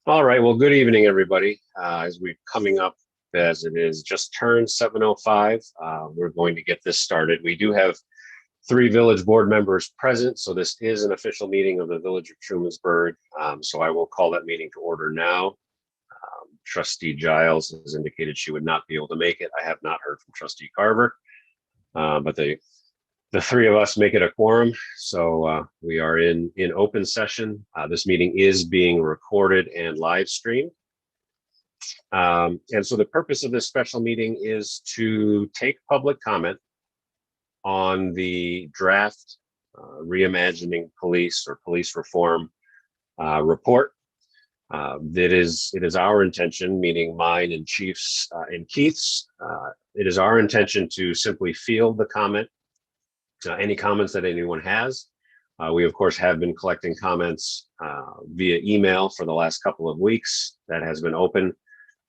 All right. Well, good evening, everybody. As we're coming up, as it is just turned 7:05, we're going to get this started. We do have three village board members present, so this is an official meeting of the Village of Trumansburg. So I will call that meeting to order now. Trustee Giles has indicated she would not be able to make it. I have not heard from Trustee Carver, but the three of us make it a quorum. So we are in open session. This meeting is being recorded and live streamed. And so the purpose of this special meeting is to take public comment on the draft reimagining police or police reform report. It is our intention, meaning mine and Chief's and Keith's, it is our intention to simply field the comment, any comments that anyone has. We, of course, have been collecting comments via email for the last couple of weeks. That has been open.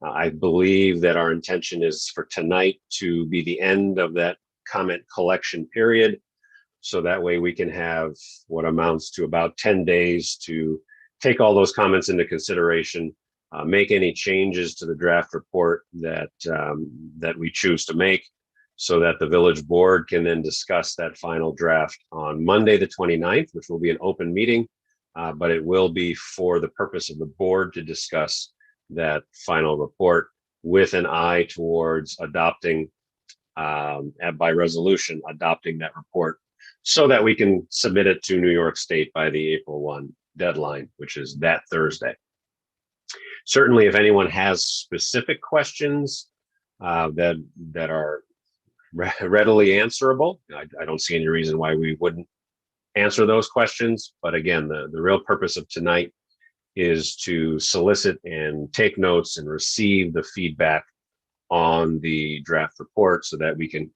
I believe that our intention is for tonight to be the end of that comment collection period. So that way we can have what amounts to about 10 days to take all those comments into consideration, make any changes to the draft report that we choose to make, so that the village board can then discuss that final draft on Monday, the 29th, which will be an open meeting, but it will be for the purpose of the board to discuss that final report with an eye towards adopting, by resolution, adopting that report so that we can submit it to New York State by the April 1 deadline, which is that Thursday. Certainly, if anyone has specific questions that are readily answerable, I don't see any reason why we wouldn't answer those questions. But again, the real purpose of tonight is to solicit and take notes and receive the feedback on the draft report so that we can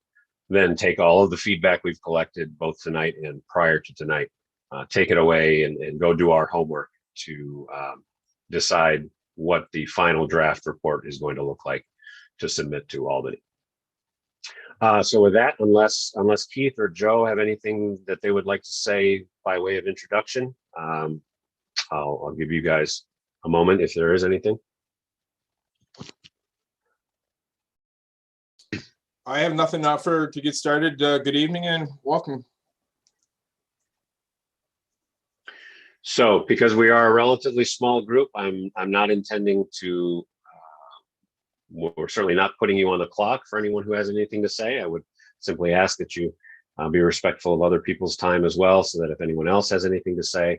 then take all of the feedback we've collected both tonight and prior to tonight, take it away and go do our homework to decide what the final draft report is going to look like to submit to Albany. So with that, unless Keith or Joe have anything that they would like to say by way of introduction, I'll give you guys a moment if there is anything. I have nothing to get started. Good evening and welcome. So, because we are a relatively small group, I'm not intending to. We're certainly not putting you on the clock for anyone who has anything to say. I would simply ask that you be respectful of other people's time as well, so that if anyone else has anything to say,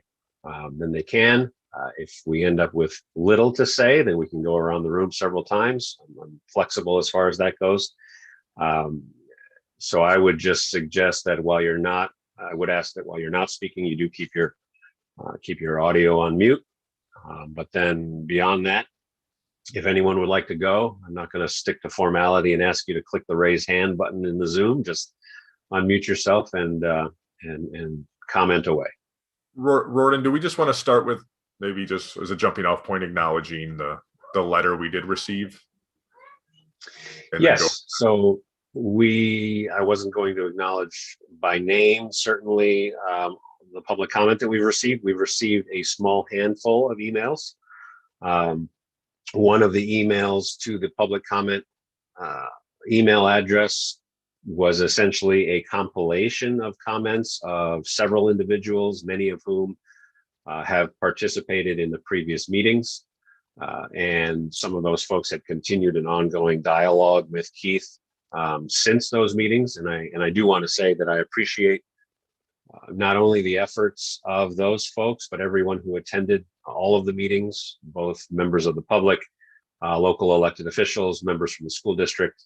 then they can. If we end up with little to say, then we can go around the room several times. I'm flexible as far as that goes. So I would just suggest that I would ask that while you're not speaking, you do keep your audio on mute. But then beyond that, if anyone would like to go, I'm not going to stick to formality and ask you to click the raise hand button in the Zoom. Just unmute yourself and comment away. Roden, do we just want to start with maybe just as a jumping off point, acknowledging the letter we did receive? Yes. So I wasn't going to acknowledge by name, certainly, the public comment that we've received. We've received a small handful of emails. One of the emails to the public comment email address was essentially a compilation of comments of several individuals, many of whom have participated in the previous meetings. And some of those folks had continued an ongoing dialogue with Keith since those meetings. And I do want to say that I appreciate not only the efforts of those folks, but everyone who attended all of the meetings, both members of the public, local elected officials, members from the school district.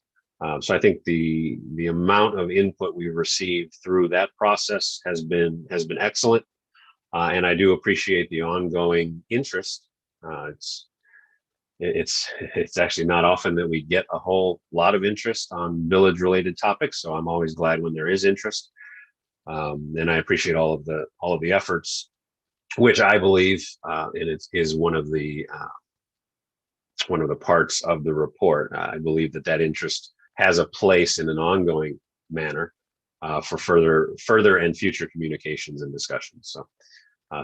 So I think the amount of input we've received through that process has been excellent. And I do appreciate the ongoing interest. It's actually not often that we get a whole lot of interest on village related topics. So I'm always glad when there is interest. And I appreciate all of the efforts, which I believe, and it is one of the parts of the report. I believe that interest has a place in an ongoing manner for further and future communications and discussions. So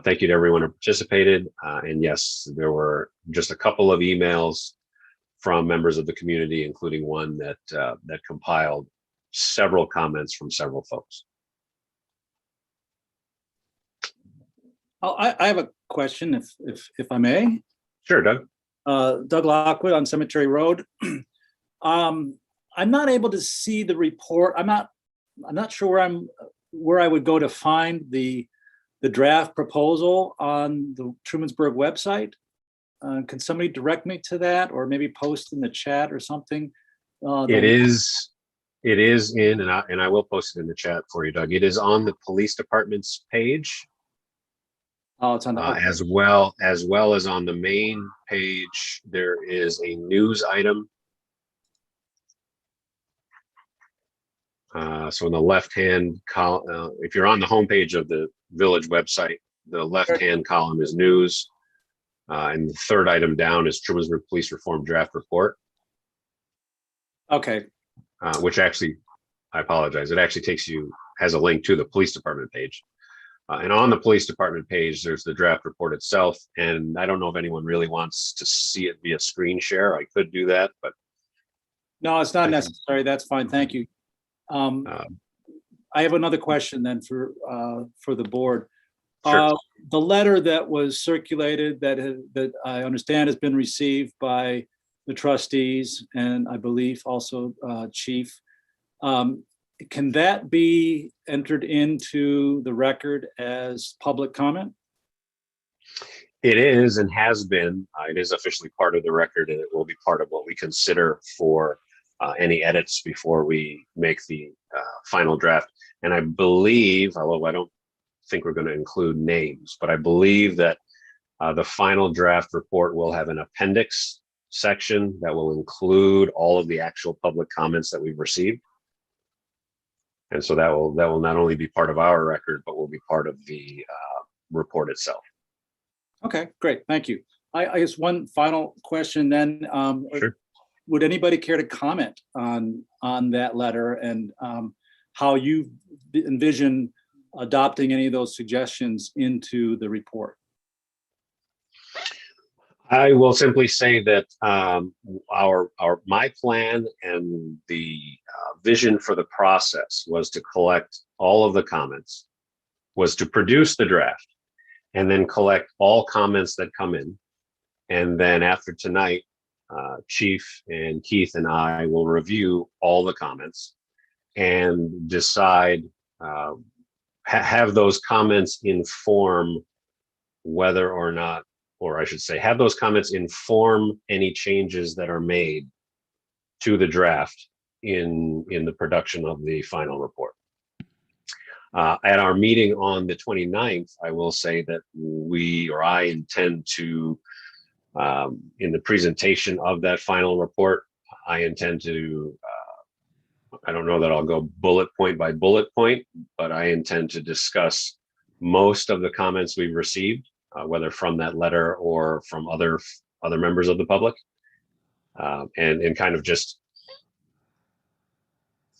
Thank you to everyone who participated. And yes, there were just a couple of emails from members of the community, including one that compiled several comments from several folks. I have a question, if I may. Sure, Doug. Doug Lockwood on Cemetery Road. I'm not able to see the report. I'm not sure where I would go to find the draft proposal on the Trumansburg website. Can somebody direct me to that, or maybe post in the chat or something? It is in, and I will post it in the chat for you, Doug. It is on the police department's page. Oh, it's on the. As well as on the main page, there is a news item. So in the left-hand column, if you're on the homepage of the village website, the left-hand column is news. And the third item down is Trumansburg Police Reform Draft Report. Okay. Which actually, I apologize, it actually has a link to the police department page. And on the police department page, there's the draft report itself. And I don't know if anyone really wants to see it via screen share. I could do that, but. No, it's not necessary. That's fine. Thank you. I have another question then for the board. Sure. The letter that was circulated that I understand has been received by the trustees and I believe also Chief. Can that be entered into the record as public comment? It is and has been. It is officially part of the record, and it will be part of what we consider for any edits before we make the final draft. And I believe, although I don't think we're going to include names, but I believe that the final draft report will have an appendix section that will include all of the actual public comments that we've received. And so that will not only be part of our record, but will be part of the report itself. Okay, great. Thank you. I guess one final question then. Sure. Would anybody care to comment on that letter and how you envision adopting any of those suggestions into the report? I will simply say that my plan and the vision for the process was to collect all of the comments, was to produce the draft, and then collect all comments that come in. And then after tonight, Chief and Keith and I will review all the comments and decide, have those comments inform whether or not, or I should say, have those comments inform any changes that are made to the draft in the production of the final report. At our meeting on the 29th, I will say that I intend to, in the presentation of that final report, I intend to, I don't know that I'll go bullet point by bullet point, but I intend to discuss most of the comments we've received, whether from that letter or from other members of the public, and kind of just,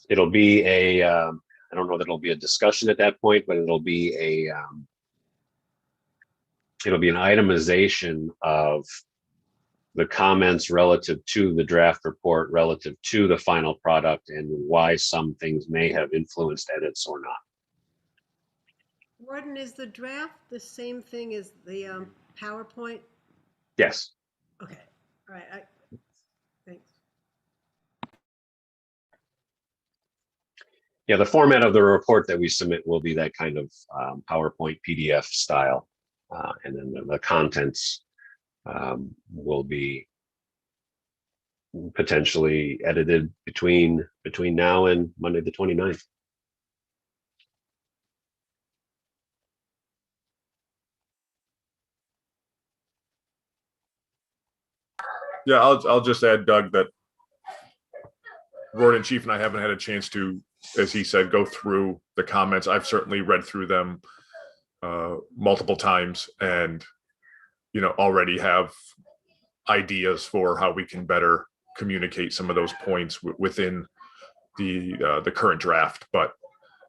it'll be I don't know that it'll be a discussion at that point, but it'll be an itemization of the comments relative to the draft report, relative to the final product, and why some things may have influenced edits or not. Warden, is the draft the same thing as the PowerPoint? Yes. Okay, all right, thanks. Yeah, the format of the report that we submit will be that kind of PowerPoint PDF style. And then the contents will be potentially edited between now and Monday the 29th. Yeah, I'll just add, Doug, that Road Chief and I haven't had a chance to, as he said, go through the comments. I've certainly read through them multiple times, and already have ideas for how we can better communicate some of those points within the current draft. But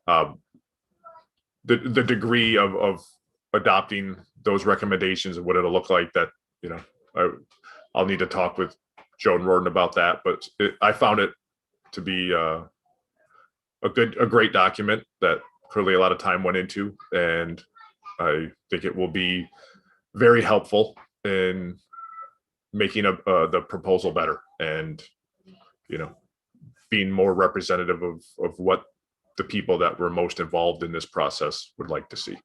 the degree of adopting those recommendations and what it'll look like, that, I'll need to talk with Joan Rorden about that, but I found it to be a great document that clearly a lot of time went into, and I think it will be very helpful in making the proposal better, and being more representative of what the people that were most involved in this process would like to see.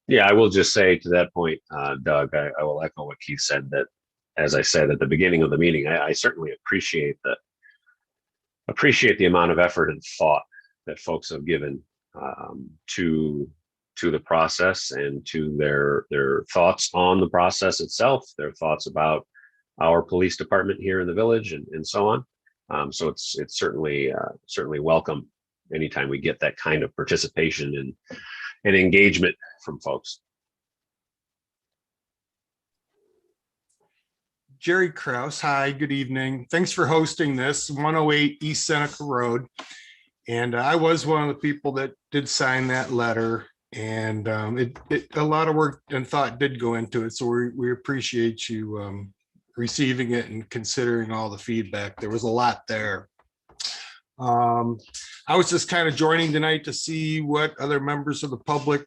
Yeah, I will just say to that point, Doug, I will echo what Keith said, that as I said at the beginning of the meeting, I certainly appreciate the amount of effort and thought that folks have given to the process, and to their thoughts on the process itself, their thoughts about our police department here in the village, and so on. So it's certainly welcome anytime we get that kind of participation and engagement from folks. Jerry Kraus, hi, good evening. Thanks for hosting this, 108 East Seneca Road. And I was one of the people that did sign that letter, and a lot of work and thought did go into it. So we appreciate you receiving it and considering all the feedback. There was a lot there. I was just kind of joining tonight to see what other members of the public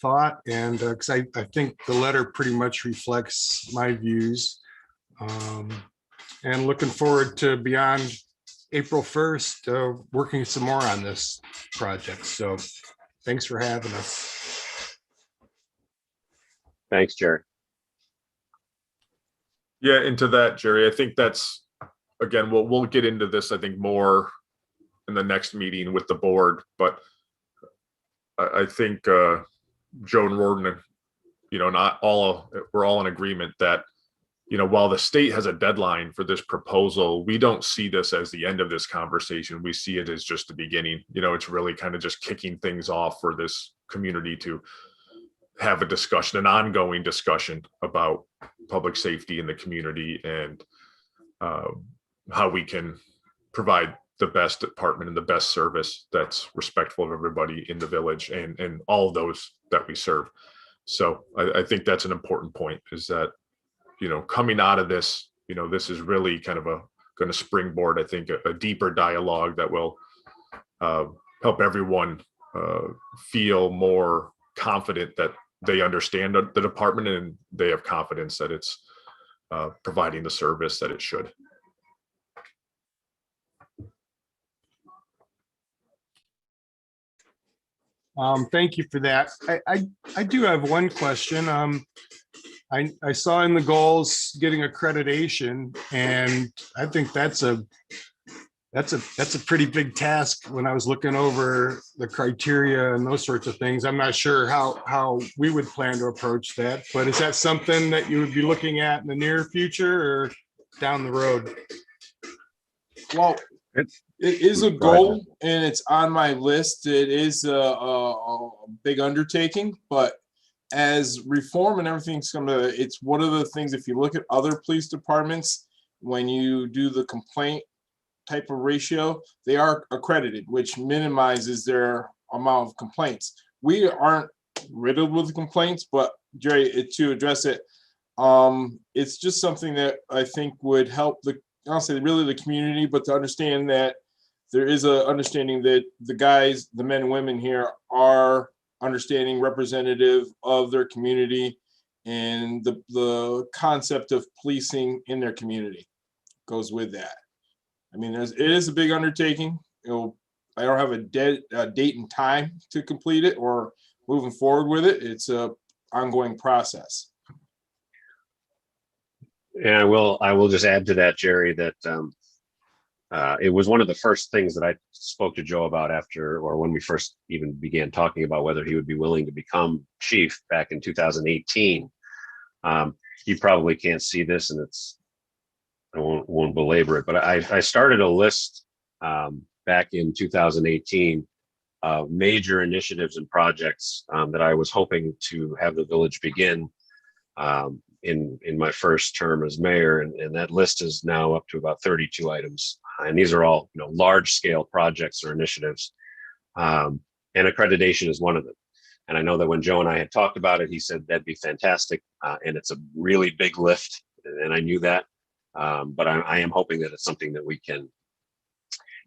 thought, and because I think the letter pretty much reflects my views, and looking forward to beyond April 1st working some more on this project. So thanks for having us. Thanks, Jerry. Yeah, into that, Jerry, I think that's, again, we'll get into this, I think, more in the next meeting with the board, but I think Joan Rorden, we're all in agreement that, while the state has a deadline for this proposal, we don't see this as the end of this conversation. We see it as just the beginning. It's really kind of just kicking things off for this community to have a discussion, an ongoing discussion about public safety in the community, and how we can provide the best department and the best service that's respectful of everybody in the village and all those that we serve. So I think that's an important point, is that, coming out of this, this is really kind of going to springboard, I think, a deeper dialogue that will help everyone feel more confident that they understand the department, and they have confidence that it's providing the service that it should. Thank you for that. I do have one question. I saw in the goals getting accreditation, and I think that's a pretty big task. When I was looking over the criteria and those sorts of things, I'm not sure how we would plan to approach that, but is that something that you would be looking at in the near future or down the road? Well, it is a goal, and it's on my list. It is a big undertaking, but as reform and everything's it's one of the things, if you look at other police departments, when you do the complaint type of ratio, they are accredited, which minimizes their amount of complaints. We aren't riddled with complaints, but Jerry, to address it, it's just something that I think would help I'll say really the community, but to understand that there is a understanding that the men and women here are understanding, representative of their community, and the concept of policing in their community goes with that. I mean, it is a big undertaking. I don't have a date and time to complete it or moving forward with it. It's a ongoing process. And I will just add to that, Jerry, that it was one of the first things that I spoke to Joe about when we first even began talking about whether he would be willing to become chief back in 2018. You probably can't see this, and I won't belabor it, but I started a list back in 2018 of major initiatives and projects that I was hoping to have the village begin in my first term as mayor, and that list is now up to about 32 items. And these are all, large scale projects or initiatives. And accreditation is one of them. And I know that when Joe and I had talked about it, he said that'd be fantastic. And it's a really big lift. And I knew that. But I am hoping that it's something that we can,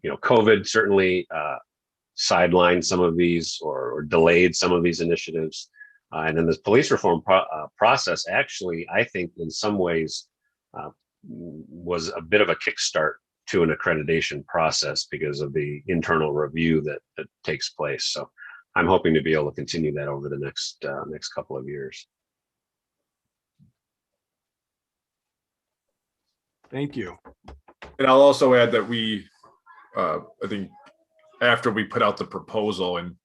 COVID certainly sidelined some of these or delayed some of these initiatives. And then this police reform process actually, I think in some ways was a bit of a kickstart to an accreditation process because of the internal review that takes place. So I'm hoping to be able to continue that over the next couple of years. Thank you. And I'll also add that I think after we put out the proposal and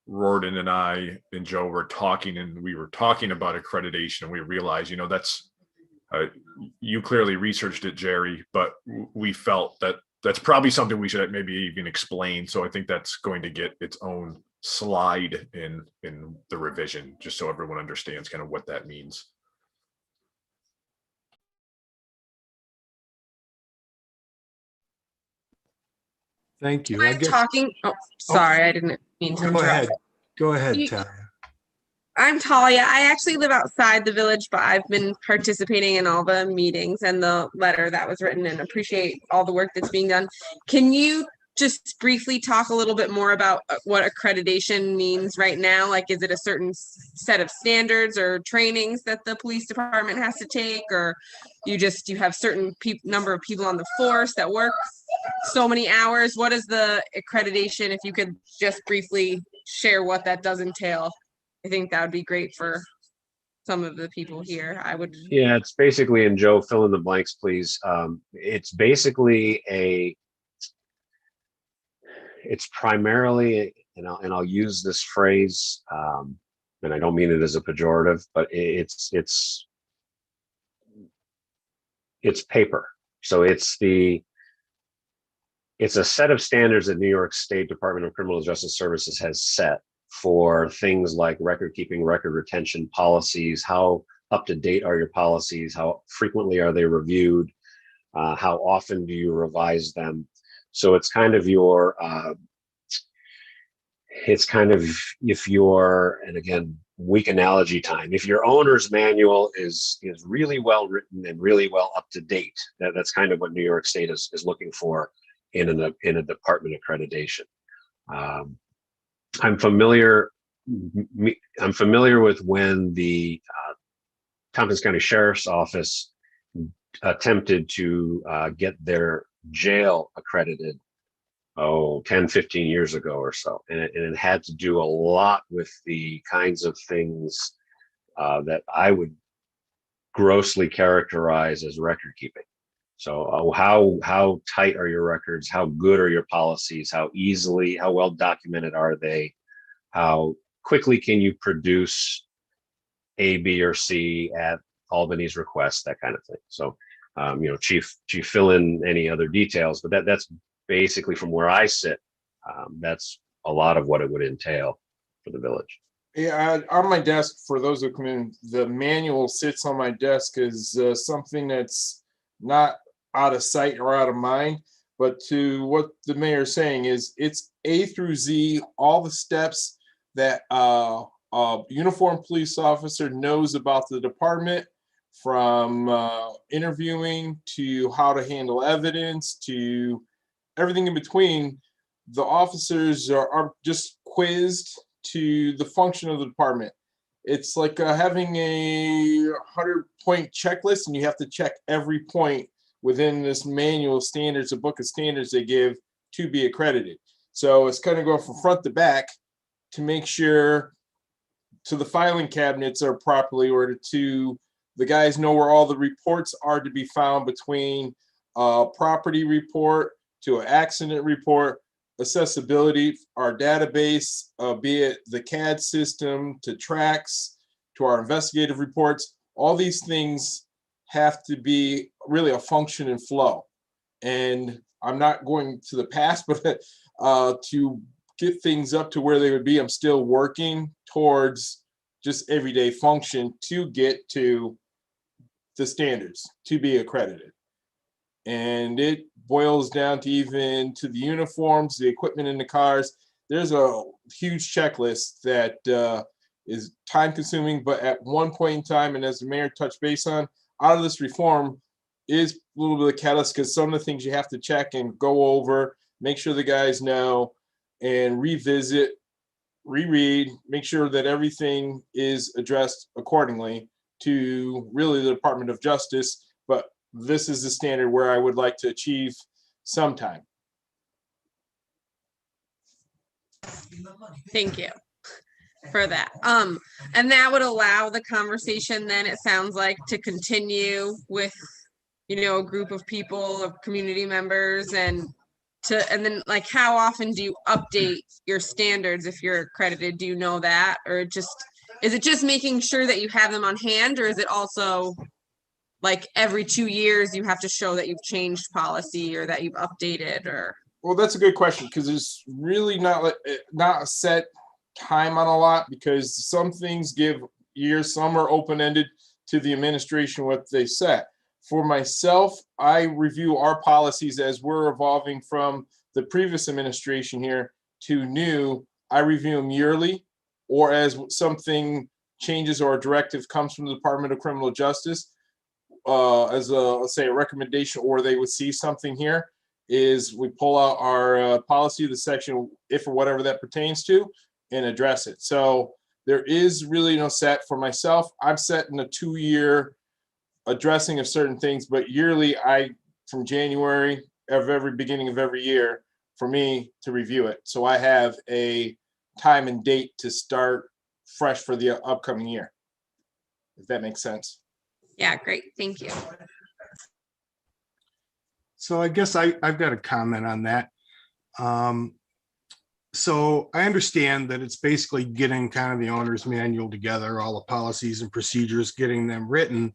Rorden and I and Joe were talking and we were talking about accreditation and we realized, that's, you clearly researched it, Jerry, but we felt that that's probably something we should maybe even explain. So I think that's going to get its own slide in the revision, just so everyone understands kind of what that means. Thank you. I'm talking. Oh, sorry, I didn't mean to Go interrupt. ahead. Go ahead, You- Talia. I'm Talia. I actually live outside the village, but I've been participating in all the meetings and the letter that was written and appreciate all the work that's being done. Can you just briefly talk a little bit more about what accreditation means right now? Like, is it a certain set of standards or trainings that the police department has to take, or you have certain number of people on the force that work so many hours? What is the accreditation? If you could just briefly share what that does entail, I think that would be great for some of the people here. Yeah, it's basically, and Joe, fill in the blanks, please. It's basically it's primarily, and I'll use this phrase, and I don't mean it as a pejorative, but it's paper. So it's a set of standards that New York State Department of Criminal Justice Services has set for things like record keeping, record retention policies. How up to date are your policies? How frequently are they reviewed? How often do you revise them? So it's kind of if you're, and again, weak analogy time, if your owner's manual is really well written and really well up to date, that's kind of what New York State is looking for in a department accreditation. I'm familiar with when the Tompkins County Sheriff's Office attempted to get their jail accredited 10, 15 years ago or so. And it had to do a lot with the kinds of things that I would grossly characterize as record keeping. So how tight are your records? How good are your policies? How well documented are they? How quickly can you produce A, B, or C at Albany's request, that kind of thing. So, Chief, fill in any other details, but that's basically from where I sit. That's a lot of what it would entail for the village. Yeah, on my desk, for those who come in, the manual sits on my desk as something that's not out of sight or out of mind. But to what the mayor's saying is, it's A through Z, all the steps that a uniformed police officer knows about the department, from interviewing to how to handle evidence to everything in between. The officers are just quizzed to the function of the department. It's like having a 100-point checklist, and you have to check every point within this manual standards, a book of standards they give to be accredited. So it's kind of going from front to back to make sure to the filing cabinets are properly ordered, to the guys know where all the reports are to be found, between a property report to an accident report, accessibility, our database, be it the CAD system, to tracks, to our investigative reports. All these things have to be really a function and flow. And I'm not going to the past, but to get things up to where they would be, I'm still working towards just everyday function to get to the standards to be accredited. And boils down to even to the uniforms, the equipment in the cars. There's a huge checklist that is time consuming, but at one point in time, and as the mayor touched base on, out of this reform is a little bit of catalyst, because some of the things you have to check and go over, make sure the guys know, and revisit, reread, make sure that everything is addressed accordingly to really the Department of Justice. But this is the standard where I would like to achieve sometime. Thank you for that. And that would allow the conversation then, it sounds like, to continue with, you know, a group of people, of community members, and then like, how often do you update your standards if you're accredited? Do you know that? Or is it just making sure that you have them on hand, or is it also like every 2 years you have to show that you've changed policy or that you've updated? Or Well, that's a good question, because there's really not a set time on a lot, because some things give years, some are open-ended to the administration what they set. For myself, I review our policies as we're evolving from the previous administration here to new. I review them yearly, or as something changes or a directive comes from the Department of Criminal Justice, as a, let's say, a recommendation, or they would see something here, is we pull out our policy, the section, if or whatever that pertains to, and address it. So there is really no set. For myself, I'm setting a 2-year addressing of certain things, but yearly, from January of every beginning of every year, for me to review it. So I have a time and date to start fresh for the upcoming year, if that makes sense. yeah, great, thank you. So I guess I've got a comment on that. So I understand that it's basically getting kind of the owner's manual together, all the policies and procedures, getting them written.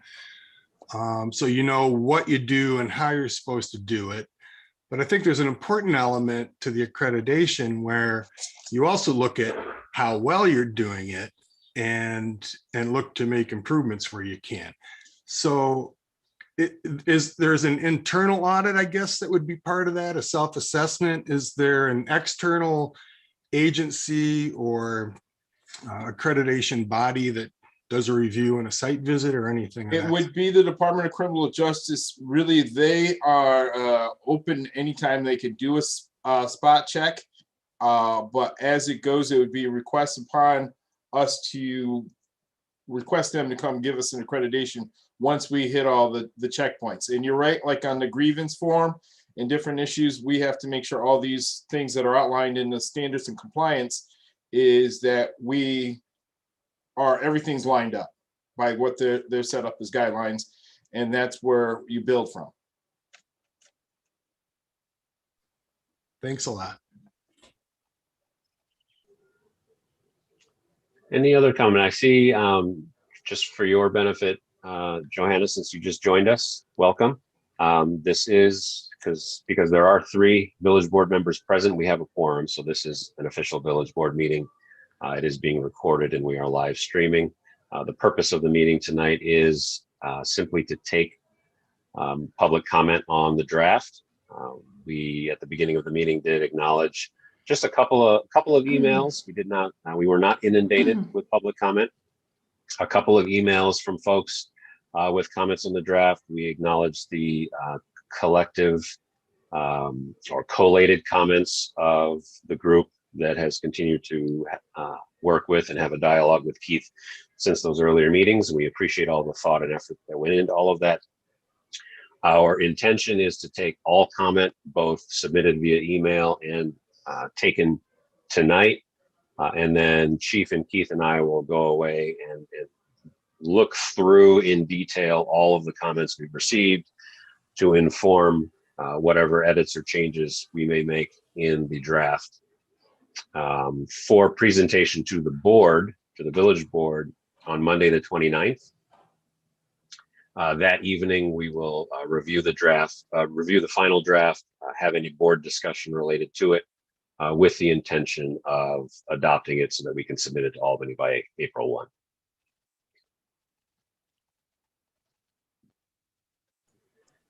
So you know what you do and how you're supposed to do it. But I think there's an important element to the accreditation where you also look at how well you're doing it and look to make improvements where you can. So there's an internal audit, I guess, that would be part of that, a self-assessment. Is there an external agency or accreditation body that does a review and a site visit or anything? It would be the Department of Criminal Justice. Really, they are open anytime they could do a spot check. But as it goes, it would be a request upon us to request them to come give us an accreditation once we hit all the checkpoints. And you're right, like on the grievance form and different issues, we have to make sure all these things that are outlined in the standards and compliance is that everything's lined up by what they're set up as guidelines, and that's where you build from. Thanks a lot. Any other comment? I see, just for your benefit, Johanna, since you just joined us, welcome. This is because there are 3 village board members present, we have a quorum, so this is an official village board meeting. It is being recorded and we are live streaming. The purpose of the meeting tonight is simply to take public comment on the draft. We, at the beginning of the meeting, did acknowledge just a couple of emails. We were not inundated with public comment. A couple of emails from folks with comments on the draft. We acknowledged the collective or collated comments of the group that has continued to work with and have a dialogue with Keith since those earlier meetings. We appreciate all the thought and effort that went into all of that. Our intention is to take all comment, both submitted via email and taken tonight. And then Chief and Keith and I will go away and look through in detail all of the comments we've received to inform whatever edits or changes we may make in the draft. For presentation to the board, to the village board, on Monday the 29th. That evening, we will review the draft, review the final draft, have any board discussion related to it, with the intention of adopting it so that we can submit it to Albany by April 1.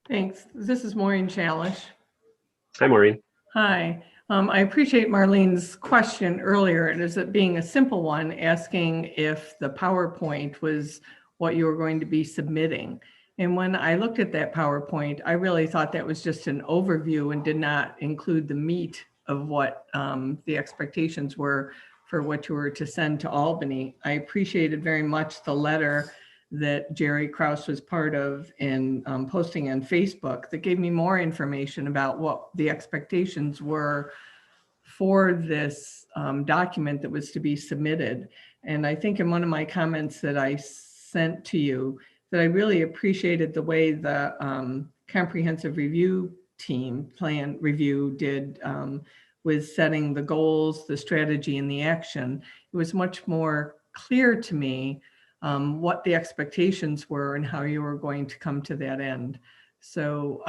Thanks. This is Maureen Chalish. Hi, Maureen. Hi. I appreciate Marlene's question earlier. It is it being a simple one, asking if the PowerPoint was what you were going to be submitting. And when I looked at that PowerPoint, I really thought that was just an overview and did not include the meat of what the expectations were for what you were to send to Albany. I appreciated very much the letter that Jerry Krause was part of and posting on Facebook that gave me more information about what the expectations were for this document that was to be submitted. And I think in one of my comments that I sent to you, that I really appreciated the way the comprehensive review team plan review did with setting the goals, the strategy, and the action. It was much more clear to me what the expectations were and how you were going to come to that end. So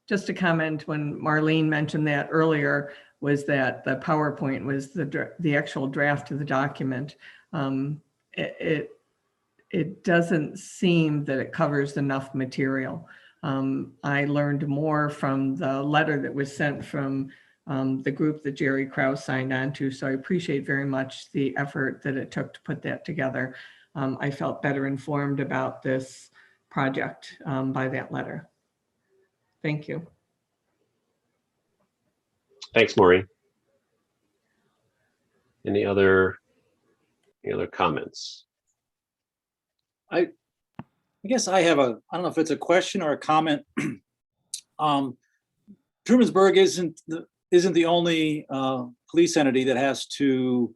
just to comment, when Marlene mentioned that earlier, was that the PowerPoint was the actual draft of the document. It doesn't seem that it covers enough material. I learned more from the letter that was sent from the group that Jerry Krause signed on to. So I appreciate very much the effort that it took to put that together. I felt better informed about this project by that letter. Thank you. Thanks, Maureen. Any other comments? I guess I have I don't know if it's a question or a comment. Trumansburg isn't the only police entity that has to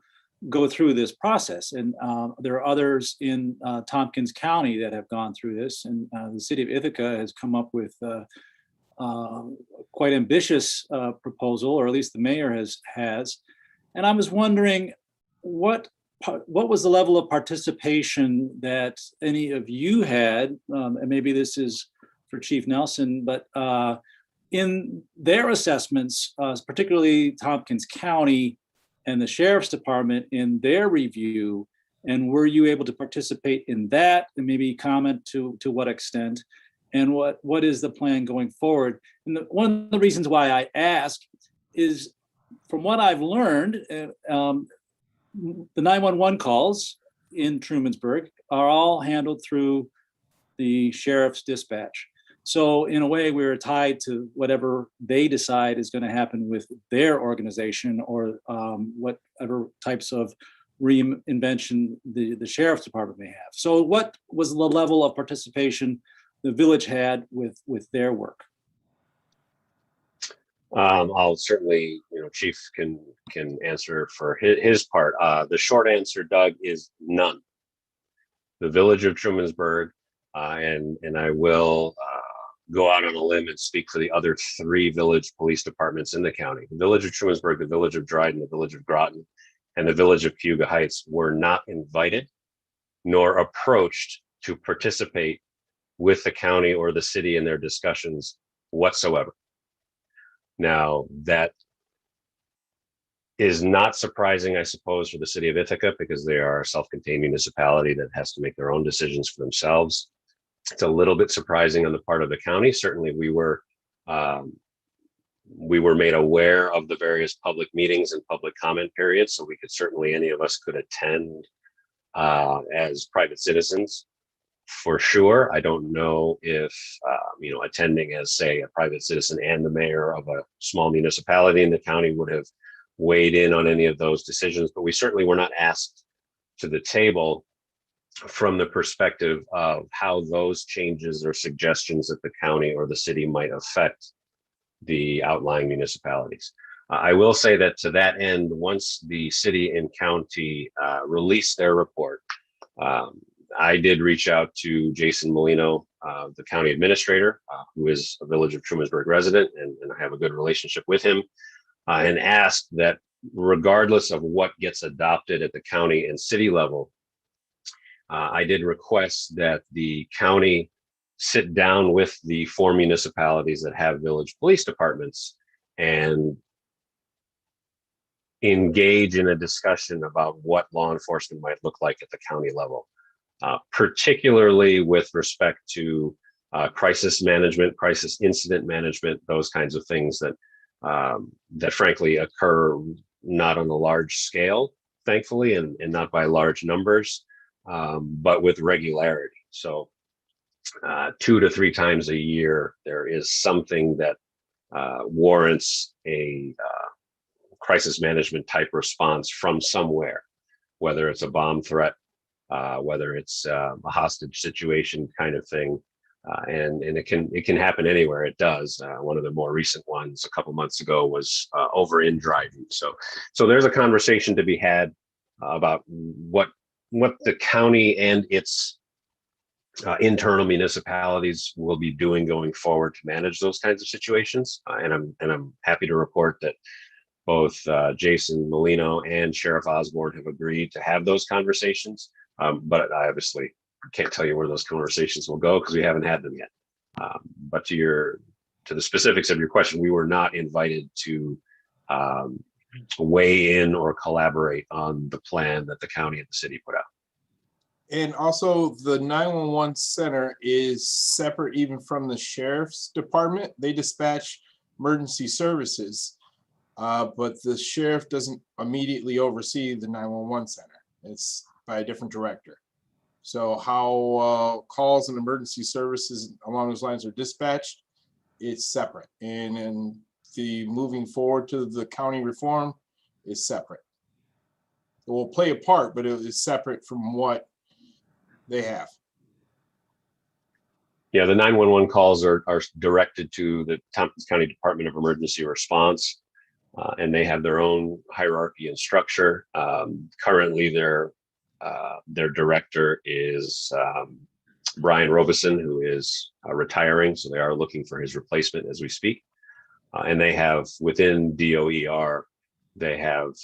go through this process. And there are others in Tompkins County that have gone through this. And the city of Ithaca has come up with quite ambitious proposal, or at least the mayor has. And I was wondering what was the level of participation that any of you had, and maybe this is for Chief Nelson, but in their assessments, particularly Tompkins County and the Sheriff's Department in their review, and were you able to participate in that, and maybe comment to what extent, and what is the plan going forward? And one of the reasons why I ask is, from what I've learned, the 911 calls in Trumansburg are all handled through the sheriff's dispatch. So in a way, we're tied to whatever they decide is going to happen with their organization, or whatever types of reinvention the sheriff's department may have. So what was the level of participation the village had with their work? I'll certainly, Chief can answer for his part. The short answer, Doug, is none. The village of Trumansburg, and I will go out on a limb and speak for the other 3 village police departments in the county. The village of Trumansburg, the village of Dryden, the village of Groton, and the village of Cayuga Heights were not invited nor approached to participate with the county or the city in their discussions whatsoever. Now, that is not surprising, I suppose, for the city of Ithaca, because they are a self-contained municipality that has to make their own decisions for themselves. It's a little bit surprising on the part of the county. Certainly, we were made aware of the various public meetings and public comment periods, so we could certainly, any of us could attend as private citizens. For sure, I don't know if attending as, say, a private citizen and the mayor of a small municipality in the county would have weighed in on any of those decisions, but we certainly were not asked to the table from the perspective of how those changes or suggestions at the county or the city might affect the outlying municipalities. I will say that to that end, once the city and county released their report, I did reach out to Jason Molino, the county administrator, who is a Village of Trumansburg resident, and I have a good relationship with him, and asked that regardless of what gets adopted at the county and city level, I did request that the county sit down with the 4 municipalities that have village police departments and engage in a discussion about what law enforcement might look like at the county level, particularly with respect to crisis management, crisis incident management, those kinds of things that that frankly occur not on a large scale, thankfully, and not by large numbers, but with regularity. So 2 to 3 times a year, there is something that warrants a crisis management type response from somewhere, whether it's a bomb threat, whether it's a hostage situation kind of thing. And it can happen anywhere. It does. One of the more recent ones a couple months ago was over in Dryden. So there's a conversation to be had about what the county and its internal municipalities will be doing going forward to manage those kinds of situations. And I'm happy to report that both Jason Molino and Sheriff Osborne have agreed to have those conversations. But I obviously can't tell you where those conversations will go because we haven't had them yet. But to the specifics of your question, we were not invited to weigh in or collaborate on the plan that the county and the city put out. And also the 911 center is separate even from the sheriff's department. They dispatch emergency services, but the sheriff doesn't immediately oversee the 911 center. It's by a different director. So how calls and emergency services along those lines are dispatched, it's separate. And the moving forward to the county reform is separate. It will play a part, but it is separate from what they have. Yeah, the 911 calls are directed to the Tompkins County Department of Emergency Response, and they have their own hierarchy and structure. Currently, their director is Brian Robeson, who is retiring, so they are looking for his replacement as we speak. And they have within DOER, they have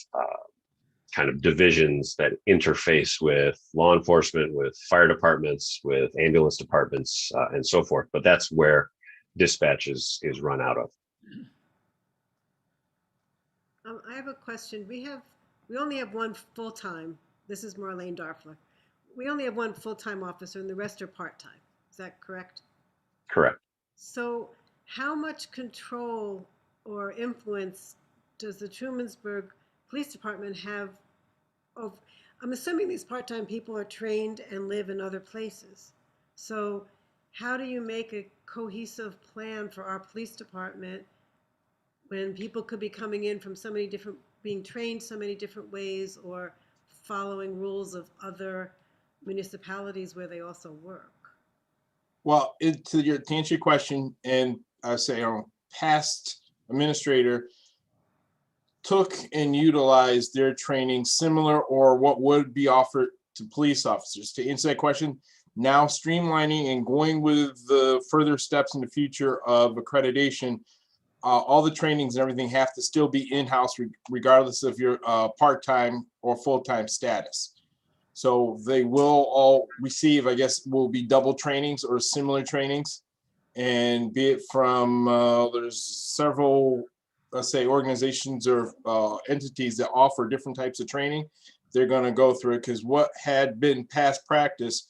kind of divisions that interface with law enforcement, with fire departments, with ambulance departments, and so forth. But that's where dispatch is run out of. I have a question. We only have one full-time. This is Marlene Darfler. We only have one full-time officer and the rest are part-time. Is that correct? Correct. So how much control or influence does the Trumansburg Police Department have of, I'm assuming these part-time people are trained and live in other places. So how do you make a cohesive plan for our police department when people could be coming in from so many different, being trained so many different ways or following rules of other municipalities where they also work? Well, to answer your question, and I say our past administrator took and utilized their training similar or what would be offered to police officers. To answer that question, now streamlining and going with the further steps in the future of accreditation, all the trainings and everything have to still be in-house regardless of your part-time or full-time status. So they will all receive, I guess, will be double trainings or similar trainings. And be it from, there's several, let's say, organizations or entities that offer different types of training. They're going to go through it because what had been past practice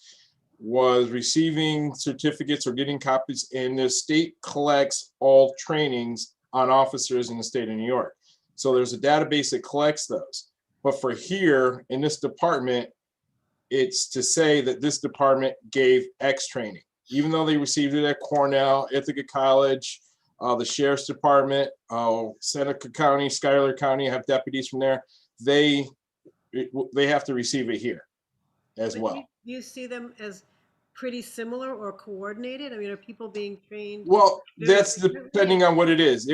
was receiving certificates or getting copies, and the state collects all trainings on officers in the state of New York. So there's a database that collects those. But for here in this department, it's to say that this department gave X training, even though they received it at Cornell, Ithaca College, the Sheriff's Department, Seneca County, Schuyler County have deputies from there. They have to receive it here as well. Do you see them as pretty similar or coordinated? I mean, are people being trained? Well, that's depending on what it is.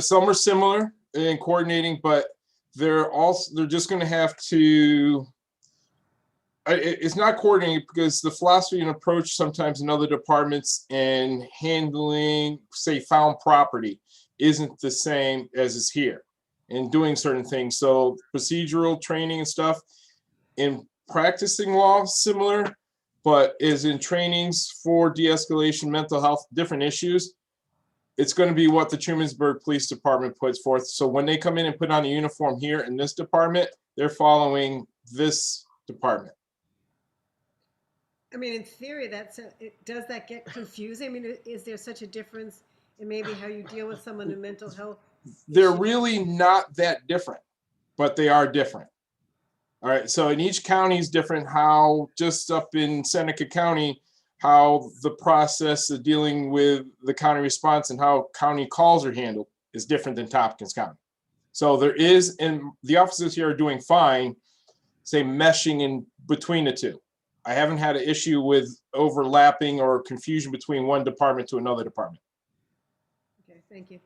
Some are similar in coordinating, but they're just going to have to. It's not coordinating because the philosophy and approach sometimes in other departments and handling, say, found property isn't the same as is here in doing certain things. So procedural training and stuff in practicing law, similar, but is in trainings for de-escalation, mental health, different issues. It's going to be what the Trumansburg Police Department puts forth. So when they come in and put on a uniform here in this department, they're following this department. I mean, in theory, does that get confusing? I mean, is there such a difference in maybe how you deal with someone in mental health they're really not that different, but they are different. All right, so in each county is different. How just up in Seneca County, how the process of dealing with the county response and how county calls are handled is different than Tompkins County. So there is, and the officers here are doing fine, say meshing in between the two. I haven't had an issue with overlapping or confusion between one department to another department. Okay, thank you.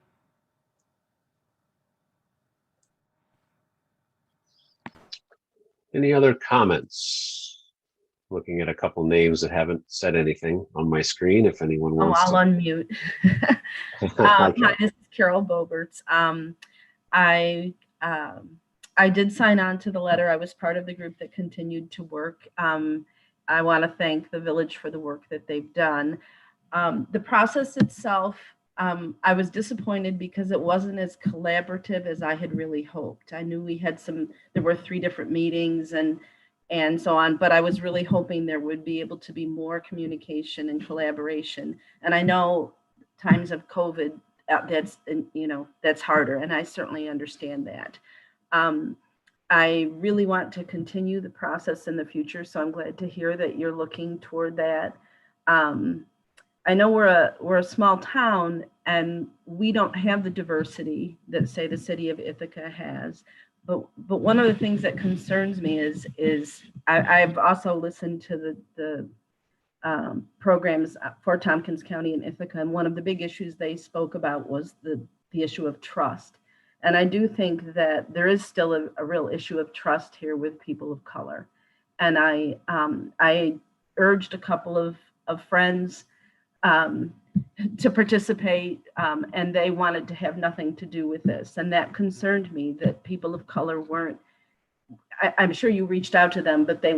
Any other comments? Looking at a couple names that haven't said anything on my screen, if anyone Oh, wants I'll to. unmute. Okay. Hi, this is Carol Boberts. I did sign on to the letter. I was part of the group that continued to work. I want to thank the village for the work that they've done. The process itself, I was disappointed because it wasn't as collaborative as I had really hoped. I knew we had there were 3 different meetings and so on, but I was really hoping there would be able to be more communication and collaboration. And I know times of COVID, that's harder, and I certainly understand that. I really want to continue the process in the future, so I'm glad to hear that you're looking toward that. I know we're a small town and we don't have the diversity that, say, the city of Ithaca has. But one of the things that concerns me is I've also listened to the programs for Tompkins County and Ithaca, and one of the big issues they spoke about was the issue of trust. And I do think that there is still a real issue of trust here with people of color. And I urged a couple of friends to participate, and they wanted to have nothing to do with this. And that concerned me that people of color weren't, I'm sure you reached out to them, but they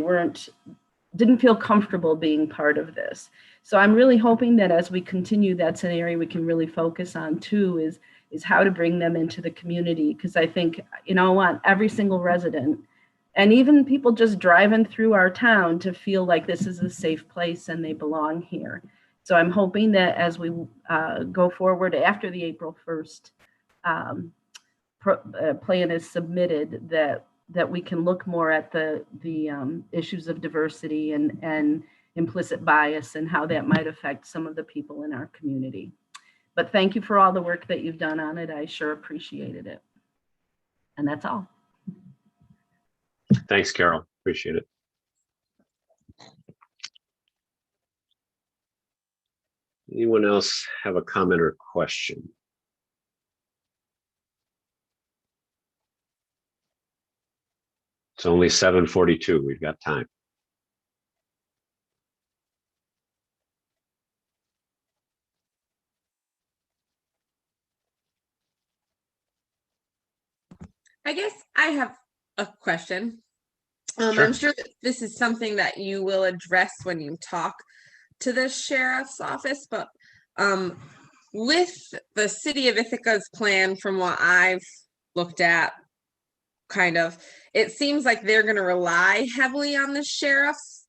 didn't feel comfortable being part of this. So I'm really hoping that as we continue, that's an area we can really focus on too, is how to bring them into the community. Because I think, I want every single resident and even people just driving through our town to feel like this is a safe place and they belong here. So I'm hoping that as we go forward after the April 1st plan is submitted, that we can look more at the issues of diversity and implicit bias and how that might affect some of the people in our community. But thank you for all the work that you've done on it. I sure appreciated it. And that's all. Thanks, Carol. Appreciate it. Anyone else have a comment or question? It's only 7:42. We've got time. I guess I have a question. Sure. I'm sure that this is something that you will address when you talk to the sheriff's office, but with the city of Ithaca's plan, from what I've looked at, it seems like they're going to rely heavily on the sheriff's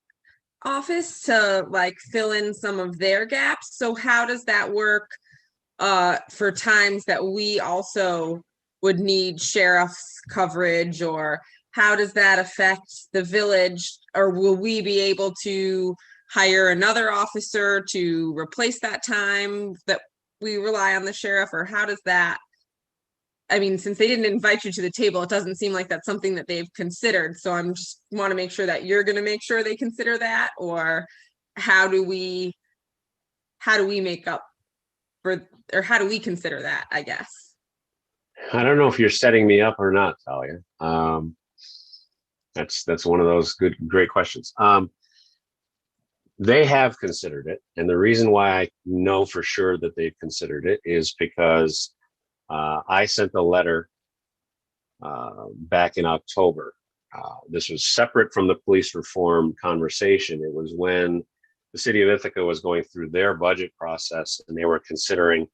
office to fill in some of their gaps. So how does that work for times that we also would need sheriff's coverage, or how does that affect the village? Or will we be able to hire another officer to replace that time that we rely on the sheriff? Or how does that, since they didn't invite you to the table, it doesn't seem like that's something that they've considered. So I'm just want to make sure that you're going to make sure they consider that, or how do we make up for, or how do we consider that, I guess? I don't know if you're setting me up or not, Talia. That's one of those great questions. They have considered it, and the reason why I know for sure that they've considered it is because I sent a letter back in October. This was separate from the police reform conversation. It was when the city of Ithaca was going through their budget process, and they were considering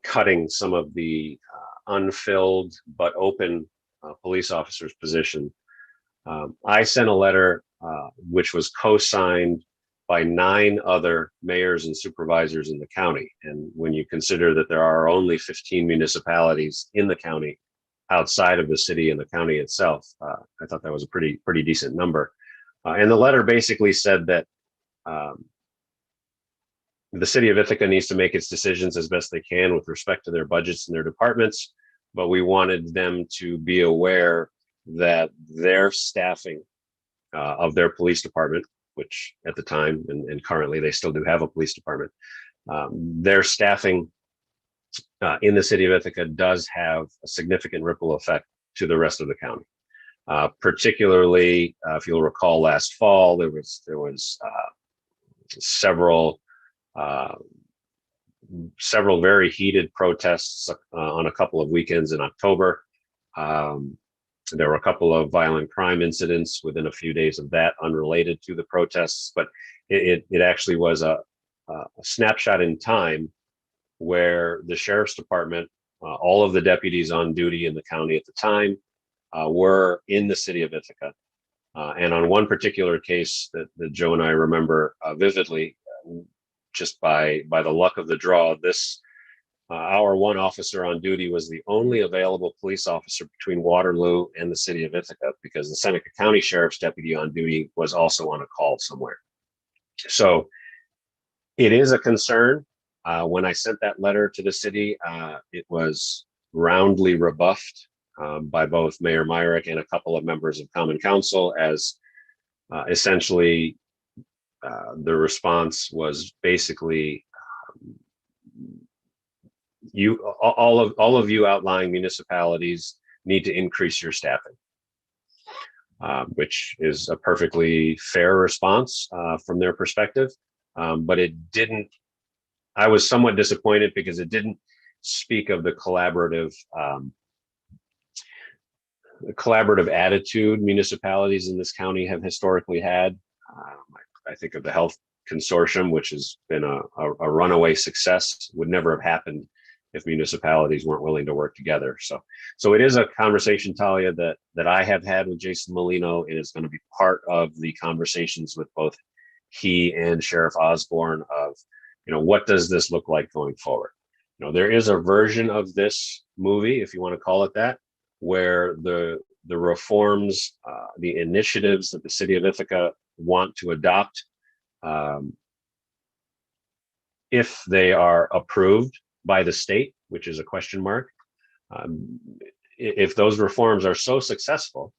cutting some of the unfilled but open police officers' position. I sent a letter which was co-signed by 9 other mayors and supervisors in the county. And when you consider that there are only 15 municipalities in the county outside of the city and the county itself, I thought that was a pretty decent number. And the letter basically said that the city of Ithaca needs to make its decisions as best they can with respect to their budgets and their departments, but we wanted them to be aware that their staffing of their police department, which at the time and currently they still do have a police department, their staffing in the city of Ithaca does have a significant ripple effect to the rest of the county. Particularly, if you'll recall, last fall there was several very heated protests on a couple of weekends in October. There were a couple of violent crime incidents within a few days of that, unrelated to the protests, but it actually was a snapshot in time where the sheriff's department, all of the deputies on duty in the county at the time, were in the city of Ithaca. And on one particular case that Joe and I remember vividly, just by the luck of the draw, this our one officer on duty was the only available police officer between Waterloo and the city of Ithaca, because the Seneca County Sheriff's deputy on duty was also on a call somewhere. So it is a concern. When I sent that letter to the city, it was roundly rebuffed by both Mayor Myrick and a couple of members of Common Council, as essentially the response was basically, all of you outlying municipalities need to increase your staffing, which is a perfectly fair response from their perspective. But it didn't, I was somewhat disappointed because it didn't speak of the collaborative attitude municipalities in this county have historically had. I think of the Health Consortium, which has been a runaway success, would never have happened if municipalities weren't willing to work together. So it is a conversation, Talia, that I have had with Jason Molino. It is going to be part of the conversations with both he and Sheriff Osborne of, what does this look like going forward? There is a version of this movie, if you want to call it that, where the reforms, the initiatives that the city of Ithaca want to adopt, if they are approved by the state, which is a question mark, if those reforms are so successful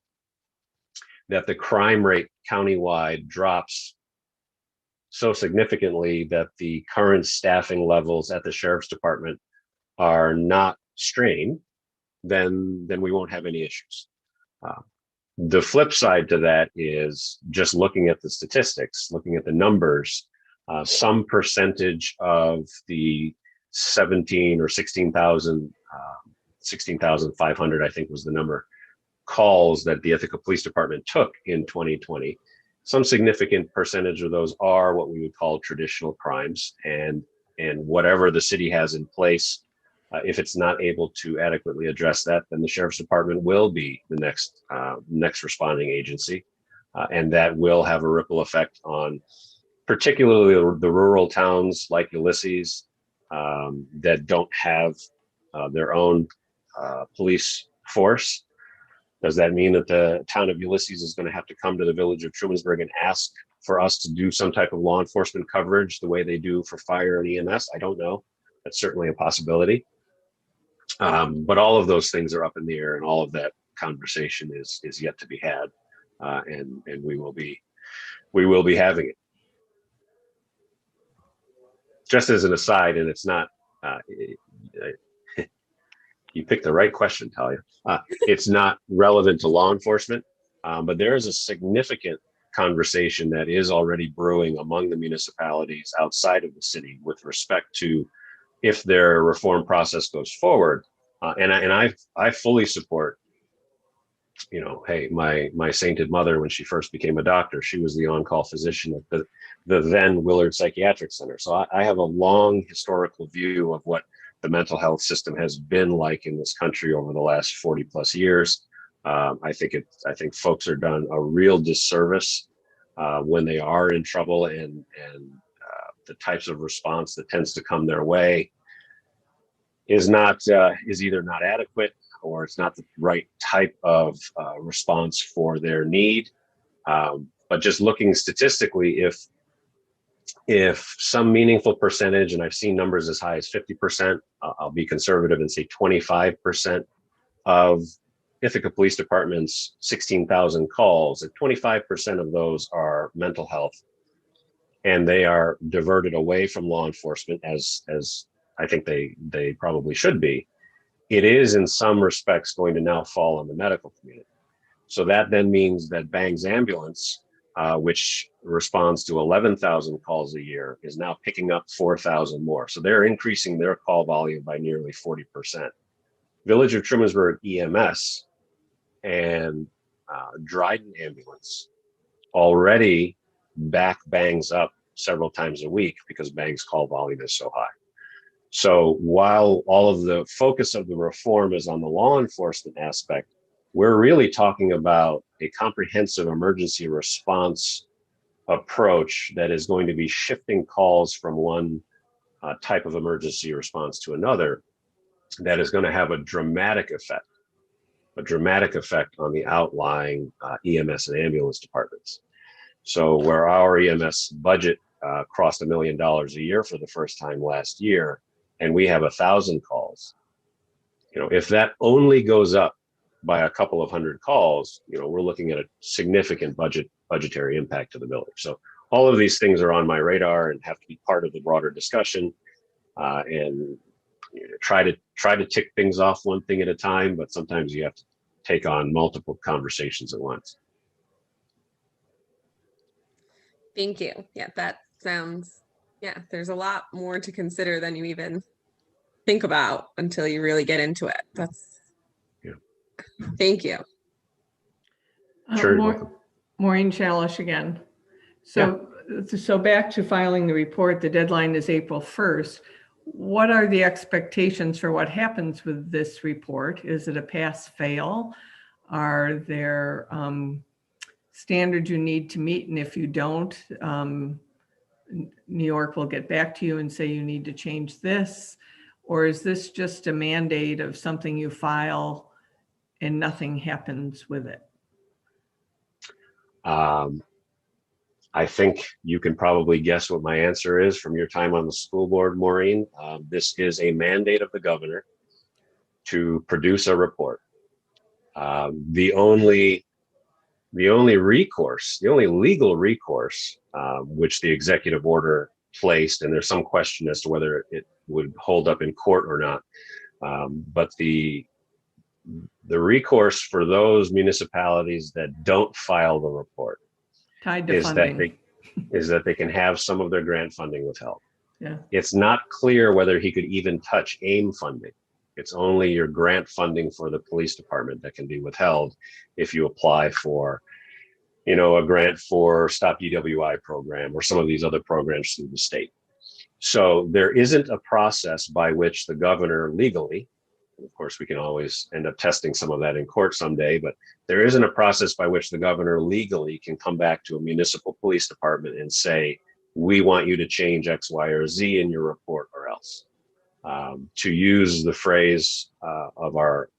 that the crime rate countywide drops so significantly that the current staffing levels at the sheriff's department are not strained, then we won't have any issues. The flip side to that is just looking at the statistics, looking at the numbers, some percentage of the 17 or 16,000, 16,500, I think was the number, calls that the Ithaca Police Department took in 2020. Some significant percentage of those are what we would call traditional crimes, and whatever the city has in place, if it's not able to adequately address that, then the Sheriff's Department will be the next responding agency, and that will have a ripple effect on particularly the rural towns like Ulysses that don't have their own police force. Does that mean that the town of Ulysses is going to have to come to the village of Trumansburg and ask for us to do some type of law enforcement coverage the way they do for fire and EMS? I don't know. That's certainly a possibility. But all of those things are up in the air, and all of that conversation is yet to be had, and we will be having it. Just as an aside, and it's not, you picked the right question, Talia. It's not relevant to law enforcement, but there is a significant conversation that is already brewing among the municipalities outside of the city with respect to if their reform process goes forward. And I fully support, hey, my sainted mother, when she first became a doctor, she was the on-call physician at the then Willard Psychiatric Center. So I have a long historical view of what the mental health system has been like in this country over the last 40 plus years. I think folks are done a real disservice when they are in trouble, and the types of response that tends to come their way is either not adequate, or it's not the right type of response for their need. But just looking statistically, if some meaningful percentage, and I've seen numbers as high as 50%, I'll be conservative and say 25% of Ithaca Police Department's 16,000 calls, and 25% of those are mental health, and they are diverted away from law enforcement, as I think they probably should be. It is in some respects going to now fall on the medical community. So that then means that Bang's ambulance, which responds to 11,000 calls a year, is now picking up 4,000 more. So they're increasing their call volume by nearly 40%. Village of Trumansburg EMS and Dryden Ambulance already back Bang's up several times a week because Bang's call volume is so high. So while all of the focus of the reform is on the law enforcement aspect, we're really talking about a comprehensive emergency response approach that is going to be shifting calls from one type of emergency response to another, that is going to have a dramatic effect on the outlying EMS and ambulance departments. So where our EMS budget crossed $1 million a year for the first time last year, and we have 1,000 calls, if that only goes up by a couple of hundred calls, we're looking at a significant budgetary impact to the village. So all of these things are on my radar and have to be part of the broader discussion, and try to tick things off one thing at a time, but sometimes you have to take on multiple conversations at once. Thank you. Yeah, that sounds, there's a lot more to consider than you even think about until you really get into it. Thank you. Sure, you're welcome. Maureen Chalish again. So back to filing the report, the deadline is April 1st. What are the expectations for what happens with this report? Is it a pass-fail? Are there standards you need to meet? And if you don't, New York will get back to you and say you need to change this? Or is this just a mandate of something you file and nothing happens with it? I think you can probably guess what my answer is from your time on the school board, Maureen. This is a mandate of the governor to produce a report. The only recourse, the only legal recourse, which the executive order placed, and there's some question as to whether it would hold up in court or not, but the recourse for those municipalities that don't file the report Tied to funding. is that they can have some of their grant funding withheld. Yeah. It's not clear whether he could even touch AIM funding. It's only your grant funding for the police department that can be withheld if you apply for, a grant for Stop DWI program or some of these other programs through the state. So there isn't a process by which the governor legally, of course, we can always end up testing some of that in court someday, but there isn't a process by which the governor legally can come back to a municipal police department and say, we want you to change X, Y, or Z in your report or else. To use the phrase of our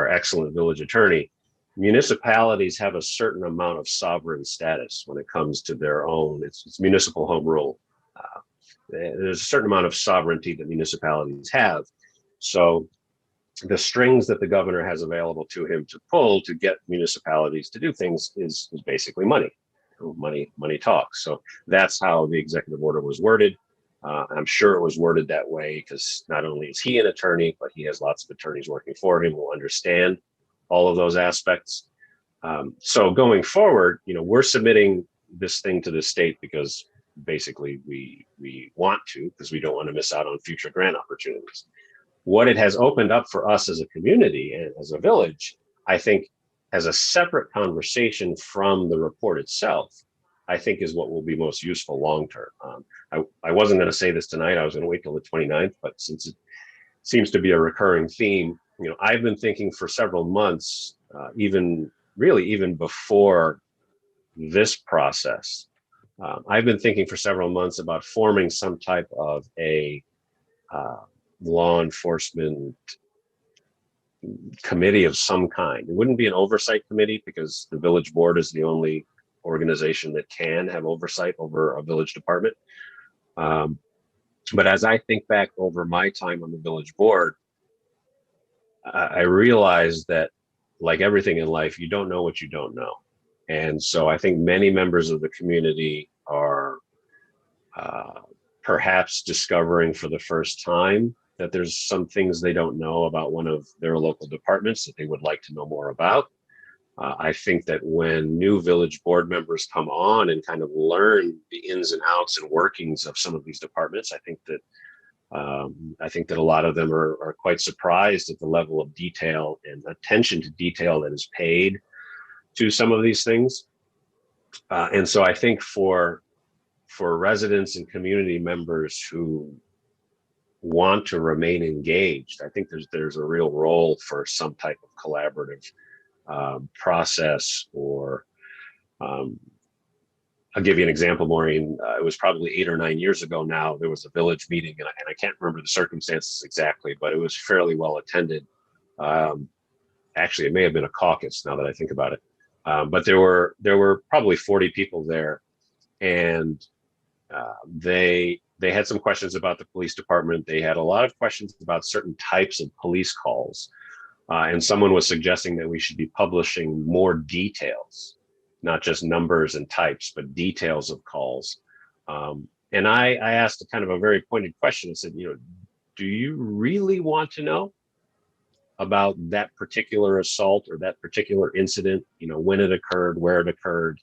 excellent village attorney, municipalities have a certain amount of sovereign status when it comes to their own, it's municipal home rule. There's a certain amount of sovereignty that municipalities have. So the strings that the governor has available to him to pull to get municipalities to do things is basically money. Money talks. So that's how the executive order was worded. I'm sure it was worded that way because not only is he an attorney, but he has lots of attorneys working for him who understand all of those aspects. So going forward, we're submitting this thing to the state because basically we want to, because we don't want to miss out on future grant opportunities. What it has opened up for us as a community and as a village, I think, as a separate conversation from the report itself, I think is what will be most useful long-term. I wasn't going to say this tonight. I was going to wait till the 29th, but since it seems to be a recurring theme, I've been thinking for several months, even before this process, I've been thinking for several months about forming some type of a law enforcement committee of some kind. It wouldn't be an oversight committee because the village board is the only organization that can have oversight over a village department. But as I think back over my time on the village board, I realized that, like everything in life, you don't know what you don't know. And so I think many members of the community are perhaps discovering for the first time that there's some things they don't know about one of their local departments that they would like to know more about. I think that when new village board members come on and kind of learn the ins and outs and workings of some of these departments, I think that a lot of them are quite surprised at the level of detail and attention to detail that is paid to some of these things. And so I think for residents and community members who want to remain engaged, I think there's a real role for some type of collaborative process. Or I'll give you an example, Maureen. It was probably 8 or 9 years ago now. There was a village meeting, and I can't remember the circumstances exactly, but it was fairly well attended. Actually, it may have been a caucus now that I think about it. But there were probably 40 people there, and they had some questions about the police department. They had a lot of questions about certain types of police calls. And someone was suggesting that we should be publishing more details, not just numbers and types, but details of calls. And I asked a kind of a very pointed question. I said, do you really want to know about that particular assault or that particular incident, when it occurred, where it occurred,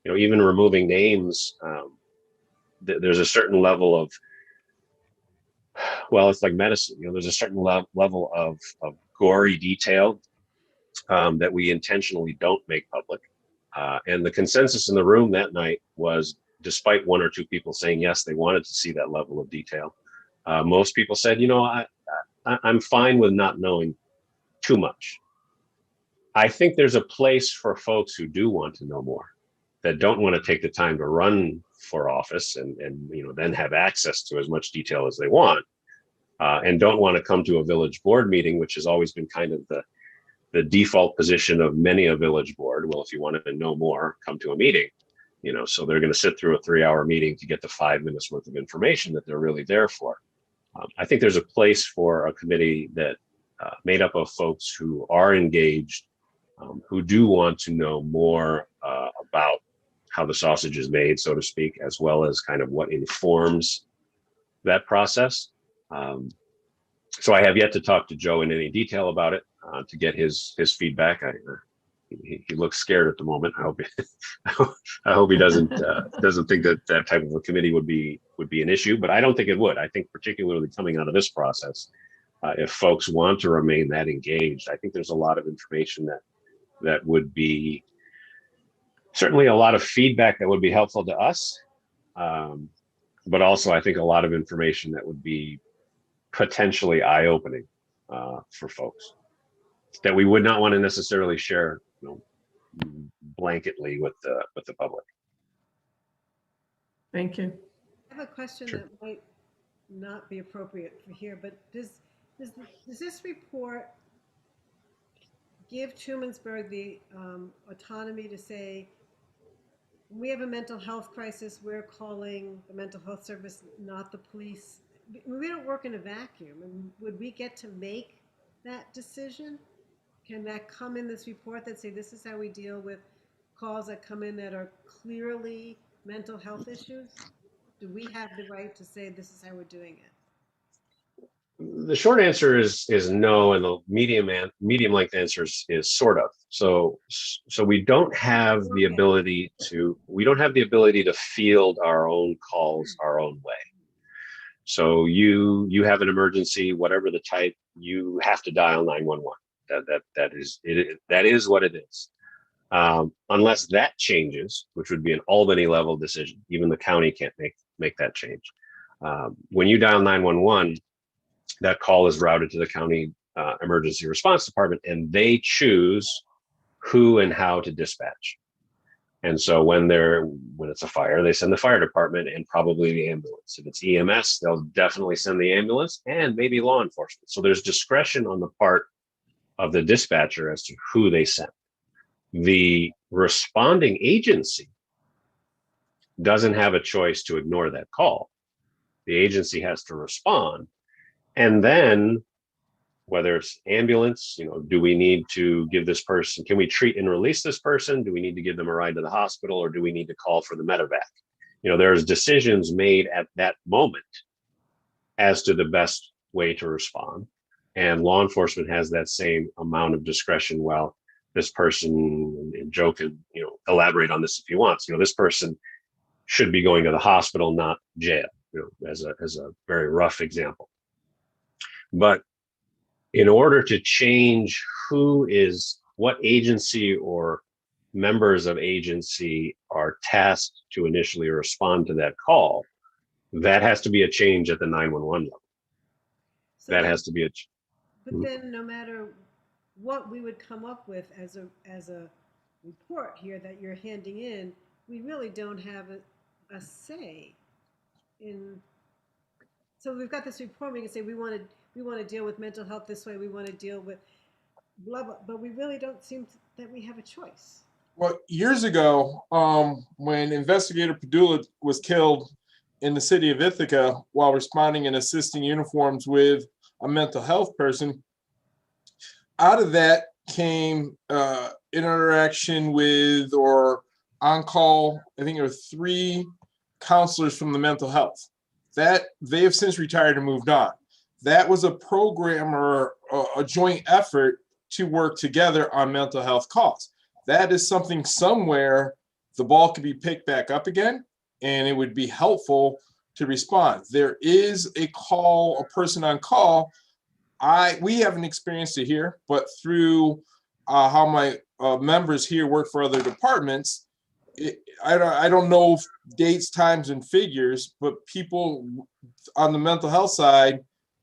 even removing names? There's a certain level of, well, it's like medicine, there's a certain level of gory detail that we intentionally don't make public. And the consensus in the room that night was, despite 1 or 2 people saying yes, they wanted to see that level of detail, most people said, I'm fine with not knowing too much. I think there's a place for folks who do want to know more, that don't want to take the time to run for office and then have access to as much detail as they want, and don't want to come to a village board meeting, which has always been kind of the default position of many a village board. Well, if you want to know more, come to a meeting, so they're going to sit through a 3-hour meeting to get the 5 minutes worth of information that they're really there for. I think there's a place for a committee that made up of folks who are engaged, who do want to know more about how the sausage is made, so to speak, as well as kind of what informs that process. So I have yet to talk to Joe in any detail about it to get his feedback. He looks scared at the moment. I hope he doesn't think that type of a committee would be an issue, but I don't think it would. I think particularly coming out of this process, if folks want to remain that engaged, I think there's a lot of information that would be certainly a lot of feedback that would be helpful to us. But also I think a lot of information that would be potentially eye-opening for folks that we would not want to necessarily share, blanketly with the public. Thank you. I have a question Sure. that might not be appropriate for here, but does this report give Trumansburg the autonomy to say, when we have a mental health crisis, we're calling the mental health service, not the police? We don't work in a vacuum, and would we get to make that decision? Can that come in this report that say this is how we deal with calls that come in that are clearly mental health issues? Do we have the right to say this is how we're doing it? The short answer is no, and the medium length answer is sort of. So we don't have the ability to field our own calls our own way. So you have an emergency, whatever the type, you have to dial 911. That is what it is. Unless that changes, which would be an Albany level decision, even the county can't make that change. When you dial 911, that call is routed to the county emergency response department, and they choose who and how to dispatch. And so when it's a fire, they send the fire department and probably the ambulance. If it's EMS, they'll definitely send the ambulance and maybe law enforcement. So there's discretion on the part of the dispatcher as to who they send. The responding agency doesn't have a choice to ignore that call. The agency has to respond. And then whether it's ambulance, do we need to give this person, can we treat and release this person? Do we need to give them a ride to the hospital, or do we need to call for the medevac? There's decisions made at that moment as to the best way to respond. And law enforcement has that same amount of discretion. Well, this person, and Joe can, elaborate on this if he wants, this person should be going to the hospital, not jail, as a very rough example. But in order to change what agency or members of agency are tasked to initially respond to that call, that has to be a change at the 911 level. So That has to be But then no matter what we would come up with as a report here that you're handing in, we really don't have a say in. So we've got this report, we can say we want to deal with mental health this way, we want to deal with blah, blah, but we really don't seem that we have a choice. Well, years ago, when Investigator Padula was killed in the city of Ithaca while responding and assisting uniforms with a mental health person, out of that came interaction with or on call, I think there were 3 counselors from the mental health. That they have since retired and moved on. That was a program or a joint effort to work together on mental health calls. That is something somewhere the ball could be picked back up again, and it would be helpful to respond. There is a person on call. We haven't experienced it here, but through how my members here work for other departments, I don't know dates, times, and figures, but people on the mental health side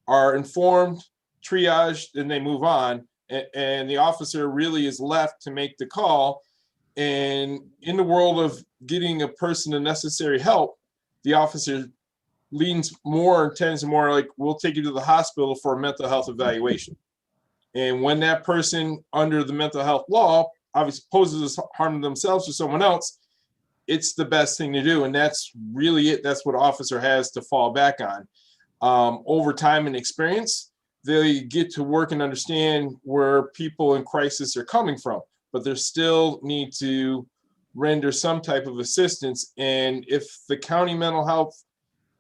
are informed, triaged, and they move on. And the officer really is left to make the call. And in the world of getting a person the necessary help, the officer leans more and tends more like, we'll take you to the hospital for a mental health evaluation. And when that person under the mental health law obviously poses harm to themselves or someone else, it's the best thing to do. And that's really it. That's what officer has to fall back on. Over time and experience, they get to work and understand where people in crisis are coming from, but they still need to render some type of assistance. And if the county mental health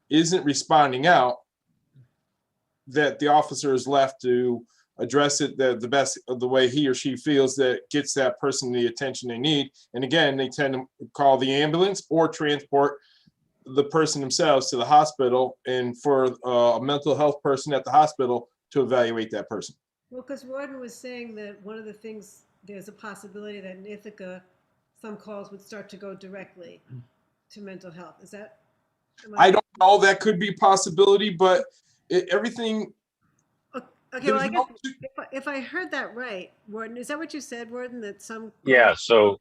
isn't responding out, that the officer is left to address it the best of the way he or she feels that gets that person the attention they need. And again, they tend to call the ambulance or transport the person themselves to the hospital, and for a mental health person at the hospital to evaluate that person. Well, because Warden was saying that one of the things, there's a possibility that in Ithaca, some calls would start to go directly to mental health. Is that? I don't know. That could be a possibility, but everything. Okay, well, I guess if I heard that right, Warden, is that what you said, Warden? That some. Yeah. So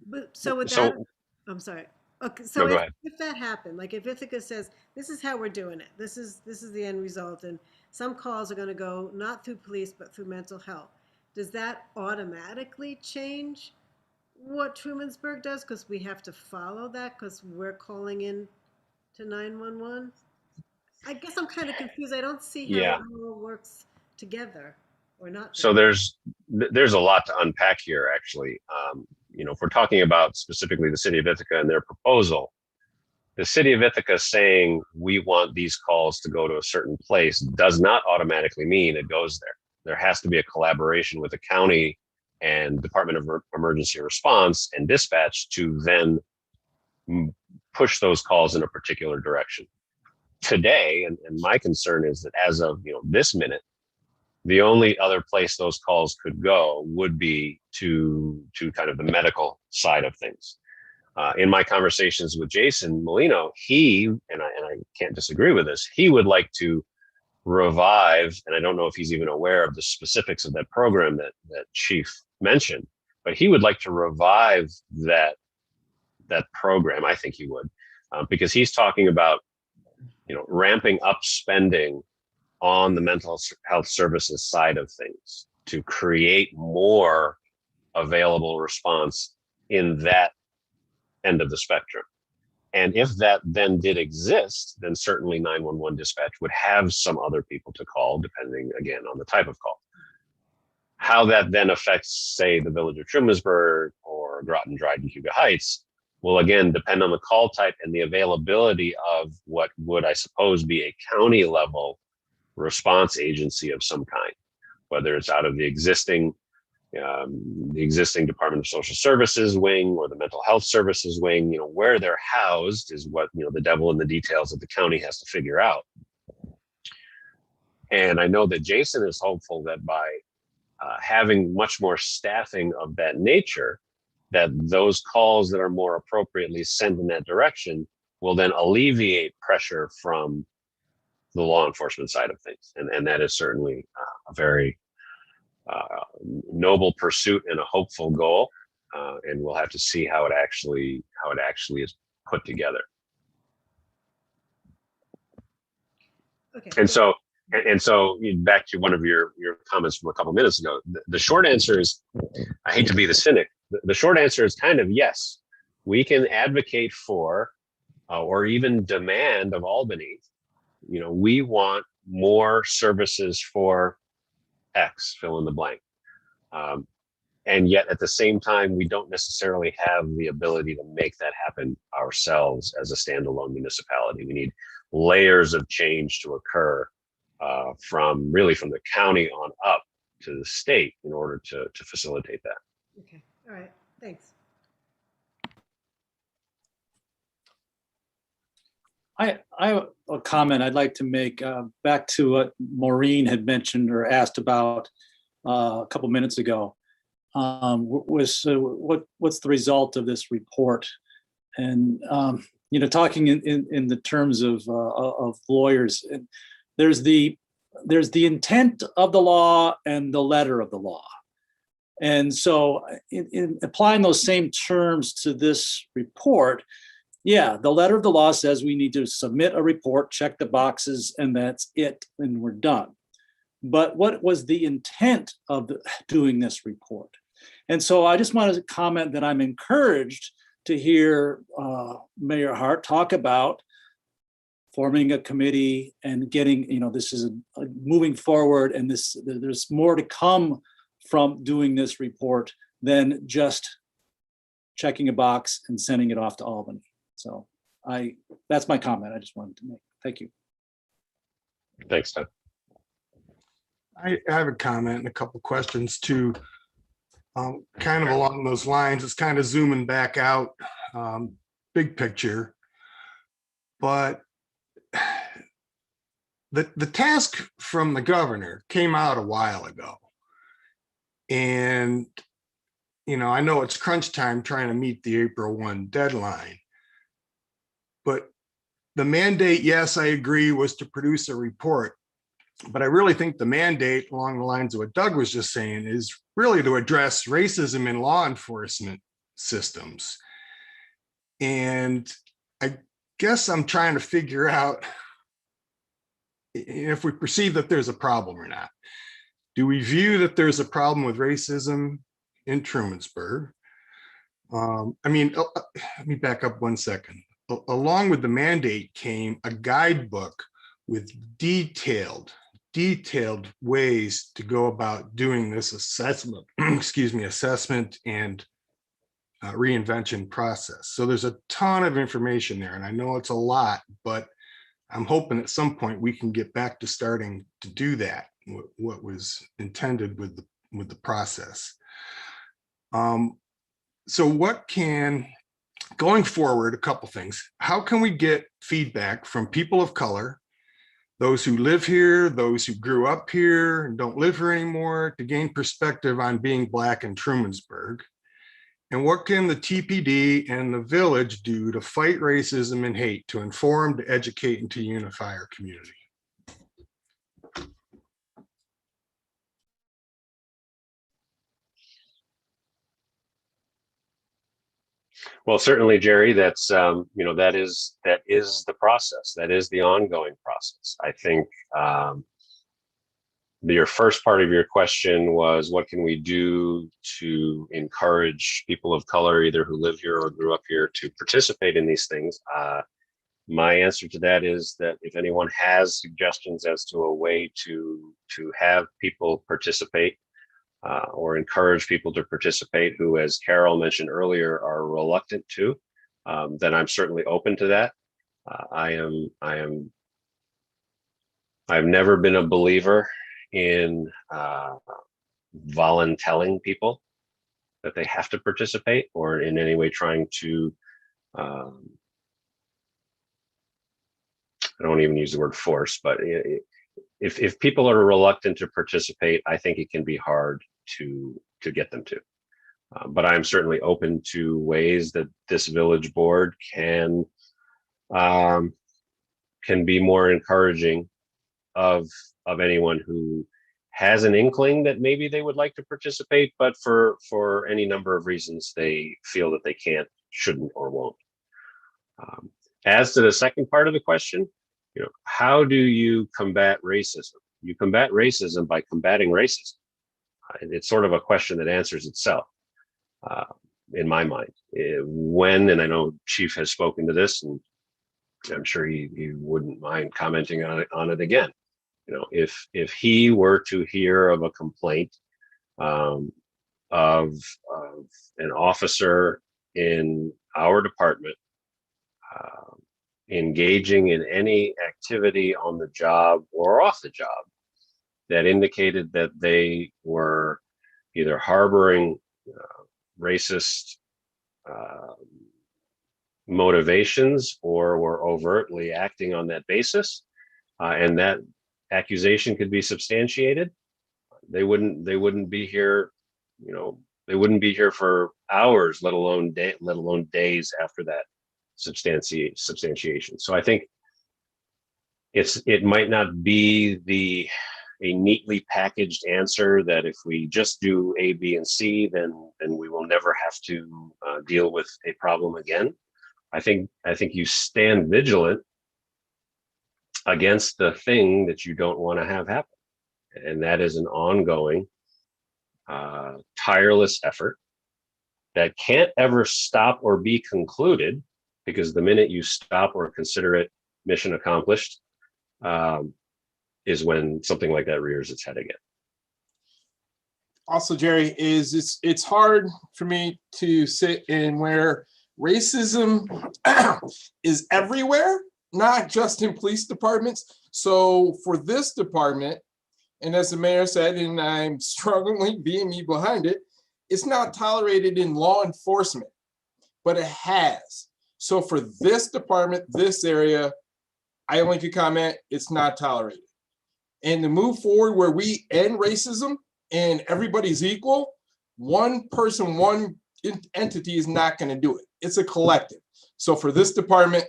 with that, I'm sorry. Okay, so if that happened, like if Ithaca says, this is how we're doing it, this is the end result, and some calls are going to go not through police, but through mental health, does that automatically change what Trumansburg does? Because we have to follow that because we're calling in to 911? I guess I'm kind of confused. I don't see how it all works together or not. So there's a lot to unpack here, actually. If we're talking about specifically the city of Ithaca and their proposal, the city of Ithaca saying we want these calls to go to a certain place does not automatically mean it goes there. There has to be a collaboration with the county and Department of Emergency Response and dispatch to then push those calls in a particular direction. Today, and my concern is that as of this minute, the only other place those calls could go would be to kind of the medical side of things. In my conversations with Jason Molino, he, and I can't disagree with this, he would like to revive, and I don't know if he's even aware of the specifics of that program that Chief mentioned, but he would like to revive that that program. I think he would, because he's talking about, ramping up spending on the mental health services side of things to create more available response in that end of the spectrum. And if that then did exist, then certainly 911 dispatch would have some other people to call, depending again on the type of call. How that then affects, say, the village of Trumansburg or Groton, Dryden, Hugo Heights will again depend on the call type and the availability of what would, I suppose, be a county level response agency of some kind, whether it's out of the existing Department of Social Services wing or the Mental Health Services wing. Where they're housed is what, the devil in the details that the county has to figure out. And I know that Jason is hopeful that by having much more staffing of that nature, that those calls that are more appropriately sent in that direction will then alleviate pressure from the law enforcement side of things. And that is certainly a very noble pursuit and a hopeful goal. And we'll have to see how it actually is put together. Okay. And so back to one of your comments from a couple minutes ago, the short answer is, I hate to be the cynic, the short answer is kind of yes. We can advocate for or even demand of Albany, we want more services for X, fill in the blank. And yet at the same time, we don't necessarily have the ability to make that happen ourselves as a standalone municipality. We need layers of change to occur from the county on up to the state in order to facilitate that. Okay, all right, thanks. I have a comment I'd like to make back to what Maureen had mentioned or asked about a couple minutes ago. What's the result of this report? And talking in the terms of lawyers, there's the intent of the law and the letter of the law. And so in applying those same terms to this report, yeah, the letter of the law says we need to submit a report, check the boxes, and that's it, and we're done. But what was the intent of doing this report? And so I just wanted to comment that I'm encouraged to hear Mayor Hart talk about forming a committee and getting, this is moving forward, and there's more to come from doing this report than just checking a box and sending it off to Albany. So that's my comment I just wanted to make. Thank you. Thanks, Ted. I have a comment and a couple questions too. Kind of along those lines, it's kind of zooming back out, big picture. But the task from the governor came out a while ago. And, I know it's crunch time trying to meet the April 1 deadline. But the mandate, yes, I agree, was to produce a report. But I really think the mandate, along the lines of what Doug was just saying, is really to address racism in law enforcement systems. And I guess I'm trying to figure out if we perceive that there's a problem or not. Do we view that there's a problem with racism in Trumansburg? Let me back up 1 second. Along with the mandate came a guidebook with detailed ways to go about doing this assessment, assessment and reinvention process. So there's a ton of information there, and I know it's a lot, but I'm hoping at some point we can get back to starting to do that, what was intended with the process. So going forward, a couple things. How can we get feedback from people of color, those who live here, those who grew up here and don't live here anymore, to gain perspective on being Black in Trumansburg? And what can the TPD and the village do to fight racism and hate, to inform, to educate, and to unify our community? Well, certainly, Jerry, that's, that is the process. That is the ongoing process. I think your first part of your question was, what can we do to encourage people of color, either who live here or grew up here, to participate in these things? My answer to that is that if anyone has suggestions as to a way to have people participate, or encourage people to participate who, as Carol mentioned earlier, are reluctant to, then I'm certainly open to that. I've never been a believer in voluntelling people that they have to participate, or in any way trying to, I don't even use the word force, but if people are reluctant to participate, I think it can be hard to get them to. But I'm certainly open to ways that this village board can be more encouraging of anyone who has an inkling that maybe they would like to participate, but for any number of reasons they feel that they can't, shouldn't, or won't. As to the second part of the question, how do you combat racism? You combat racism by combating racism. It's sort of a question that answers itself, in my mind. When, and I know Chief has spoken to this, and I'm sure he wouldn't mind commenting on it again. If he were to hear of a complaint of an officer in our department engaging in any activity on the job or off the job that indicated that they were either harboring racist motivations or were overtly acting on that basis, and that accusation could be substantiated, they wouldn't be here. They wouldn't be here for hours, let alone days after that substantiation. So I think it might not be a neatly packaged answer that if we just do A, B, and C, then we will never have to deal with a problem again. I think you stand vigilant against the thing that you don't want to have happen, and that is an ongoing, tireless effort that can't ever stop or be concluded, because the minute you stop or consider it mission accomplished, is when something like that rears its head again. Also, Jerry, it's hard for me to sit in where racism is everywhere, not just in police departments. So for this department, and as the mayor said, and I'm strongly being me behind it, it's not tolerated in law enforcement, but it has. So for this department, this area, I only could comment, it's not tolerated. And to move forward where we end racism and everybody's equal, one person, one entity is not going to do it. It's a collective. So for this department,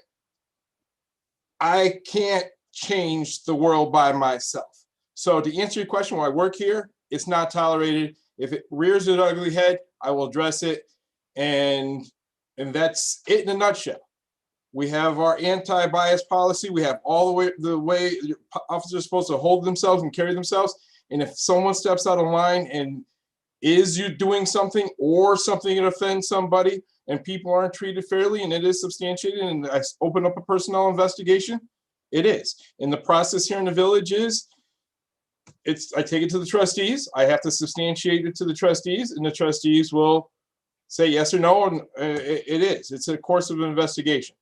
I can't change the world by myself. So to answer your question, when I work here, it's not tolerated. If it rears its ugly head, I will address it. And that's it in a nutshell. We have our anti-bias policy. We have all the way officers are supposed to hold themselves and carry themselves. And if someone steps out of line and is you doing something or something that offends somebody and people aren't treated fairly and it is substantiated and I open up a personnel investigation, it is. And the process here in the village is, I take it to the trustees. I have to substantiate it to the trustees, and the trustees will say yes or no, and it is. It's a course of investigation.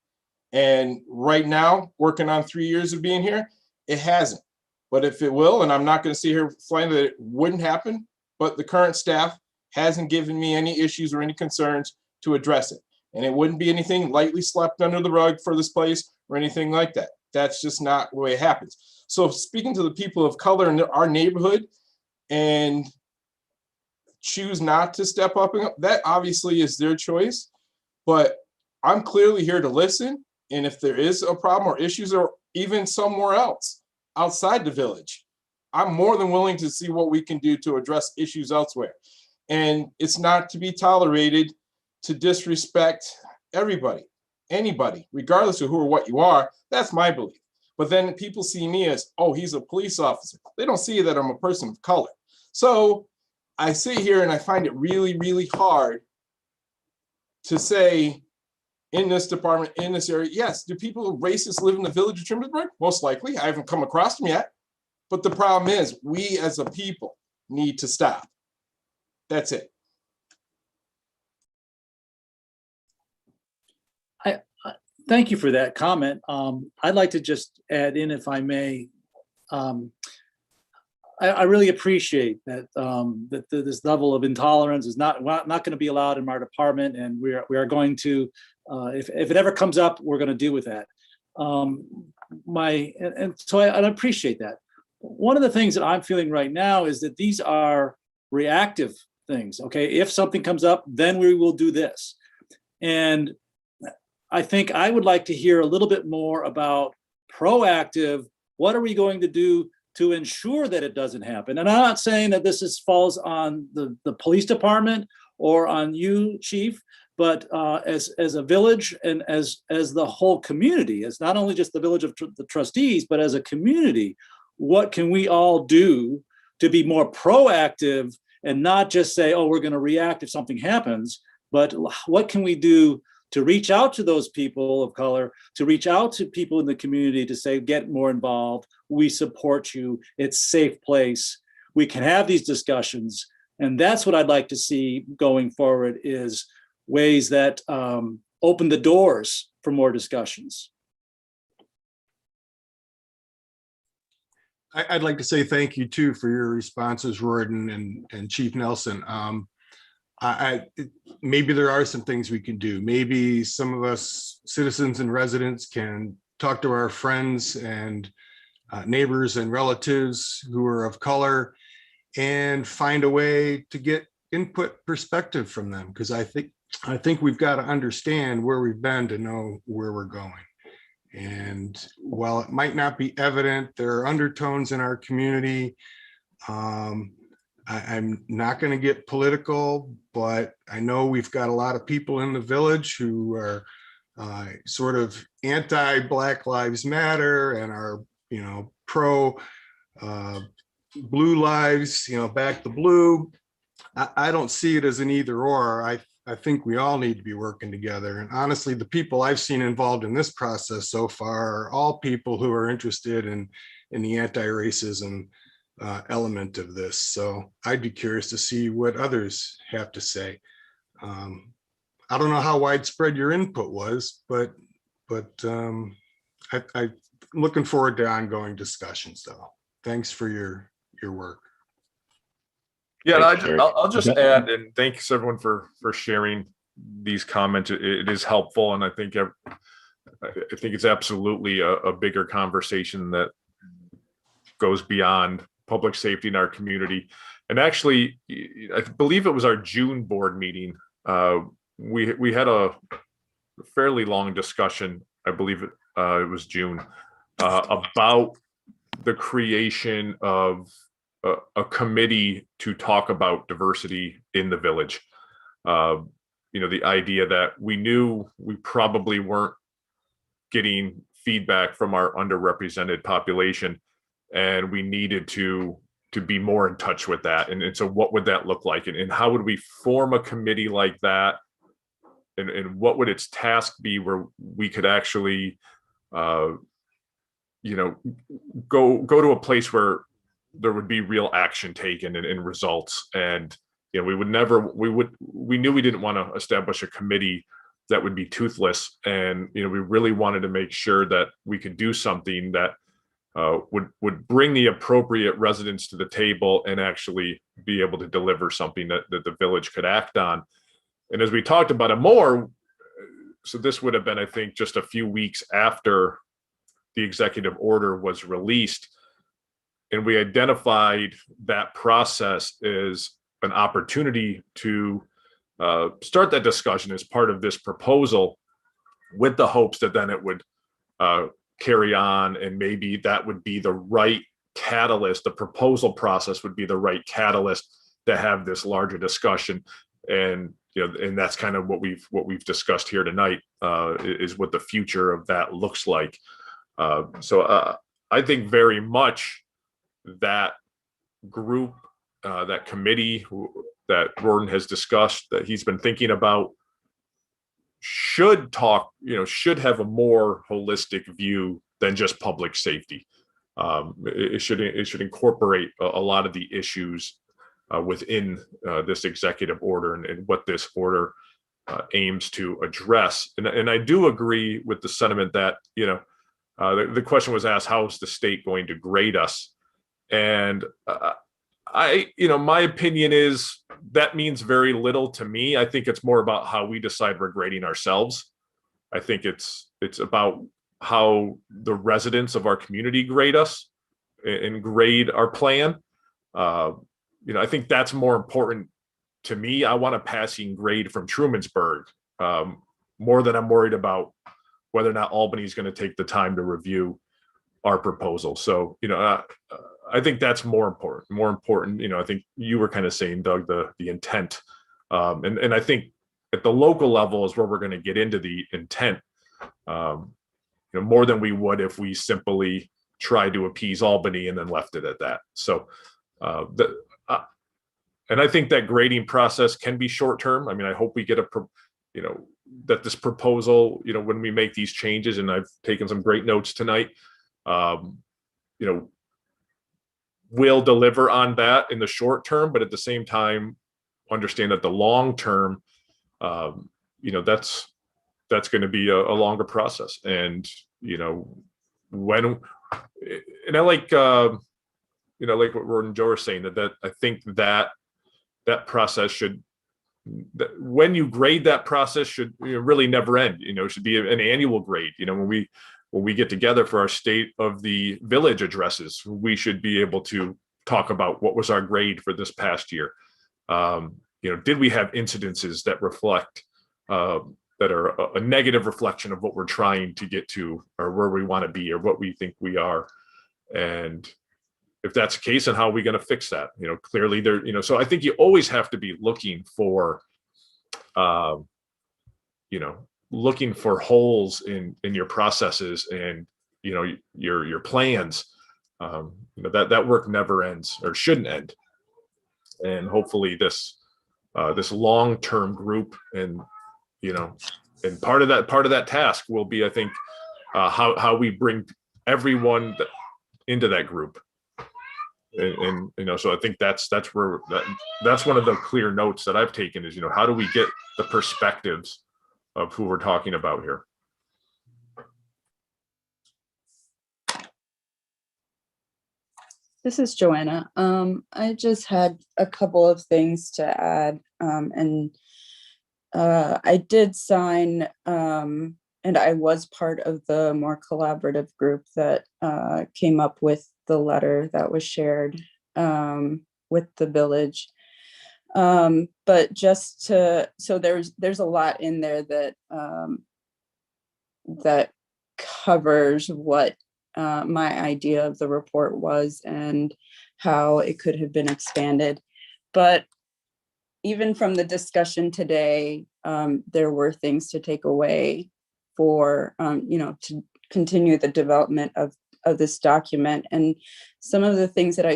And right now, working on 3 years of being here, it hasn't. But if it will, and I'm not going to sit here flying that it wouldn't happen, but the current staff hasn't given me any issues or any concerns to address it. And it wouldn't be anything lightly swept under the rug for this place or anything like that. That's just not the way it happens. So speaking to the people of color in our neighborhood and choose not to step up, that obviously is their choice. But I'm clearly here to listen. And if there is a problem or issues or even somewhere else outside the village, I'm more than willing to see what we can do to address issues elsewhere. And it's not to be tolerated to disrespect everybody, anybody, regardless of who or what you are. That's my belief. But then people see me as, oh, he's a police officer. They don't see that I'm a person of color. So I sit here and I find it really, really hard to say in this department, in this area, yes, do people racist live in the village of Trimblesburg? Most likely. I haven't come across them yet. But the problem is we as a people need to stop. That's it. Thank you for that comment. I'd like to just add in, if I may. I really appreciate that this level of intolerance is not going to be allowed in our department, and we are going to, if it ever comes up, we're going to deal with that. So I appreciate that. One of the things that I'm feeling right now is that these are reactive things. Okay, if something comes up, then we will do this, and I think I would like to hear a little bit more about proactive. What are we going to do to ensure that it doesn't happen? And I'm not saying that this falls on the police department or on you, Chief, but as a village and as the whole community, as not only just the village of the trustees, but as a community, what can we all do to be more proactive and not just say, oh, we're going to react if something happens, but what can we do to reach out to those people of color, to reach out to people in the community to say, get more involved, we support you, it's a safe place, we can have these discussions. And that's what I'd like to see going forward, is ways that open the doors for more discussions. I'd like to say thank you too for your responses, Royden and Chief Nelson. Maybe there are some things we can do. Maybe some of us citizens and residents can talk to our friends and neighbors and relatives who are of color and find a way to get input perspective from them, because I think we've got to understand where we've been to know where we're going. And while it might not be evident, there are undertones in our community. I'm not going to get political, but I know we've got a lot of people in the village who are sort of anti-Black Lives Matter and are, pro blue lives, back the blue. I don't see it as an either or. I think we all need to be working together. And honestly, the people I've seen involved in this process so far are all people who are interested in the anti-racism element of this. So I'd be curious to see what others have to say. I don't know how widespread your input was, but I'm looking forward to ongoing discussions though. Thanks for your work. Yeah, Thanks, Eric. I'll just add, and thanks everyone for sharing these comments. It is helpful, and I think it's absolutely a bigger conversation that goes beyond public safety in our community. And actually, I believe it was our June board meeting. We had a fairly long discussion. I believe it was June about the creation of a committee to talk about diversity in the village. The idea that we knew we probably weren't getting feedback from our underrepresented population, and we needed to be more in touch with that. And so what would that look like? And how would we form a committee like that? And what would its task be, where we could actually, go to a place where there would be real action taken and results. And, we knew we didn't want to establish a committee that would be toothless. And, we really wanted to make sure that we could do something that would bring the appropriate residents to the table and actually be able to deliver something that the village could act on. And as we talked about it more, so this would have been, I think, just a few weeks after the executive order was released. And we identified that process as an opportunity to start that discussion as part of this proposal, with the hopes that then it would carry on, and maybe that would be the right catalyst. The proposal process would be the right catalyst to have this larger discussion. And and that's kind of what we've discussed here tonight, is what the future of that looks like. So I think very much that group, that committee that Gordon has discussed, that he's been thinking about, should have a more holistic view than just public safety. It should incorporate a lot of the issues within this executive order and what this order aims to address. And I do agree with the sentiment that, the question was asked, how is the state going to grade us? And my opinion is that means very little to me. I think it's more about how we decide we're grading ourselves. I think it's about how the residents of our community grade us and grade our plan. I think that's more important to me. I want a passing grade from Trumansburg, more than I'm worried about whether or not Albany is going to take the time to review our proposal. So, I think that's more important. I think you were kind of saying, Doug, the intent. And I think at the local level is where we're going to get into the intent, more than we would if we simply tried to appease Albany and then left it at that. So, and I think that grading process can be short-term. I mean, I hope we get that this proposal, when we make these changes, and I've taken some great notes tonight, will deliver on that in the short term, but at the same time, understand that the long term, that's going to be a longer process. And, and I like, like what Gordon and Joe are saying, that I think that process should, when you grade, that process should really never end. It should be an annual grade. When we get together for our state of the village addresses, we should be able to talk about what was our grade for this past year. Did we have incidences that reflect, that are a negative reflection of what we're trying to get to, or where we want to be, or what we think we are? And if that's the case, then how are we going to fix that? Clearly there, so I think you always have to be looking for, looking for holes in your processes and, your plans. That work never ends, or shouldn't end. And hopefully this long-term group, and, and part of that task will be, I think, how we bring everyone into that group. And so I think that's one of the clear notes that I've taken is, how do we get the perspectives of who we're talking about here? This is Joanna. I just had a couple of things to add, and I did sign, and I was part of the more collaborative group that came up with the letter that was shared with the village. But just so there's a lot in there that covers what my idea of the report was and how it could have been expanded. But even from the discussion today, there were things to take away for, to continue the development of this document. And some of the things that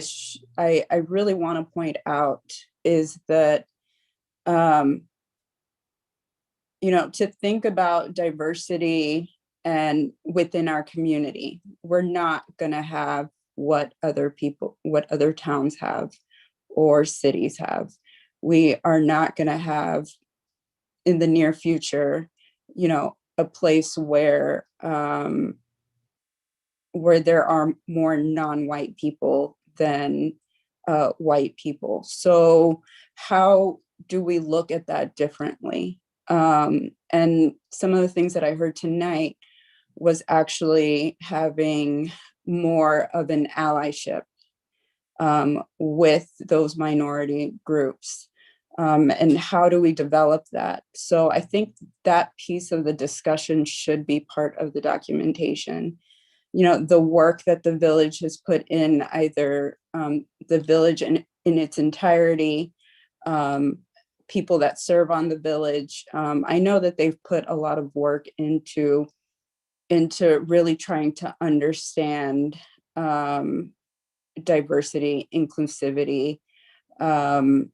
I really want to point out is that, to think about diversity and within our community, we're not going to have what other towns have or cities have. We are not going to have in the near future, a place where there are more non-white people than white people. So how do we look at that differently? And some of the things that I heard tonight was actually having more of an allyship with those minority groups. And how do we develop that? So I think that piece of the discussion should be part of the documentation. The work that the village has put in, either the village in its entirety, people that serve on the village. I know that they've put a lot of work into really trying to understand diversity, inclusivity, and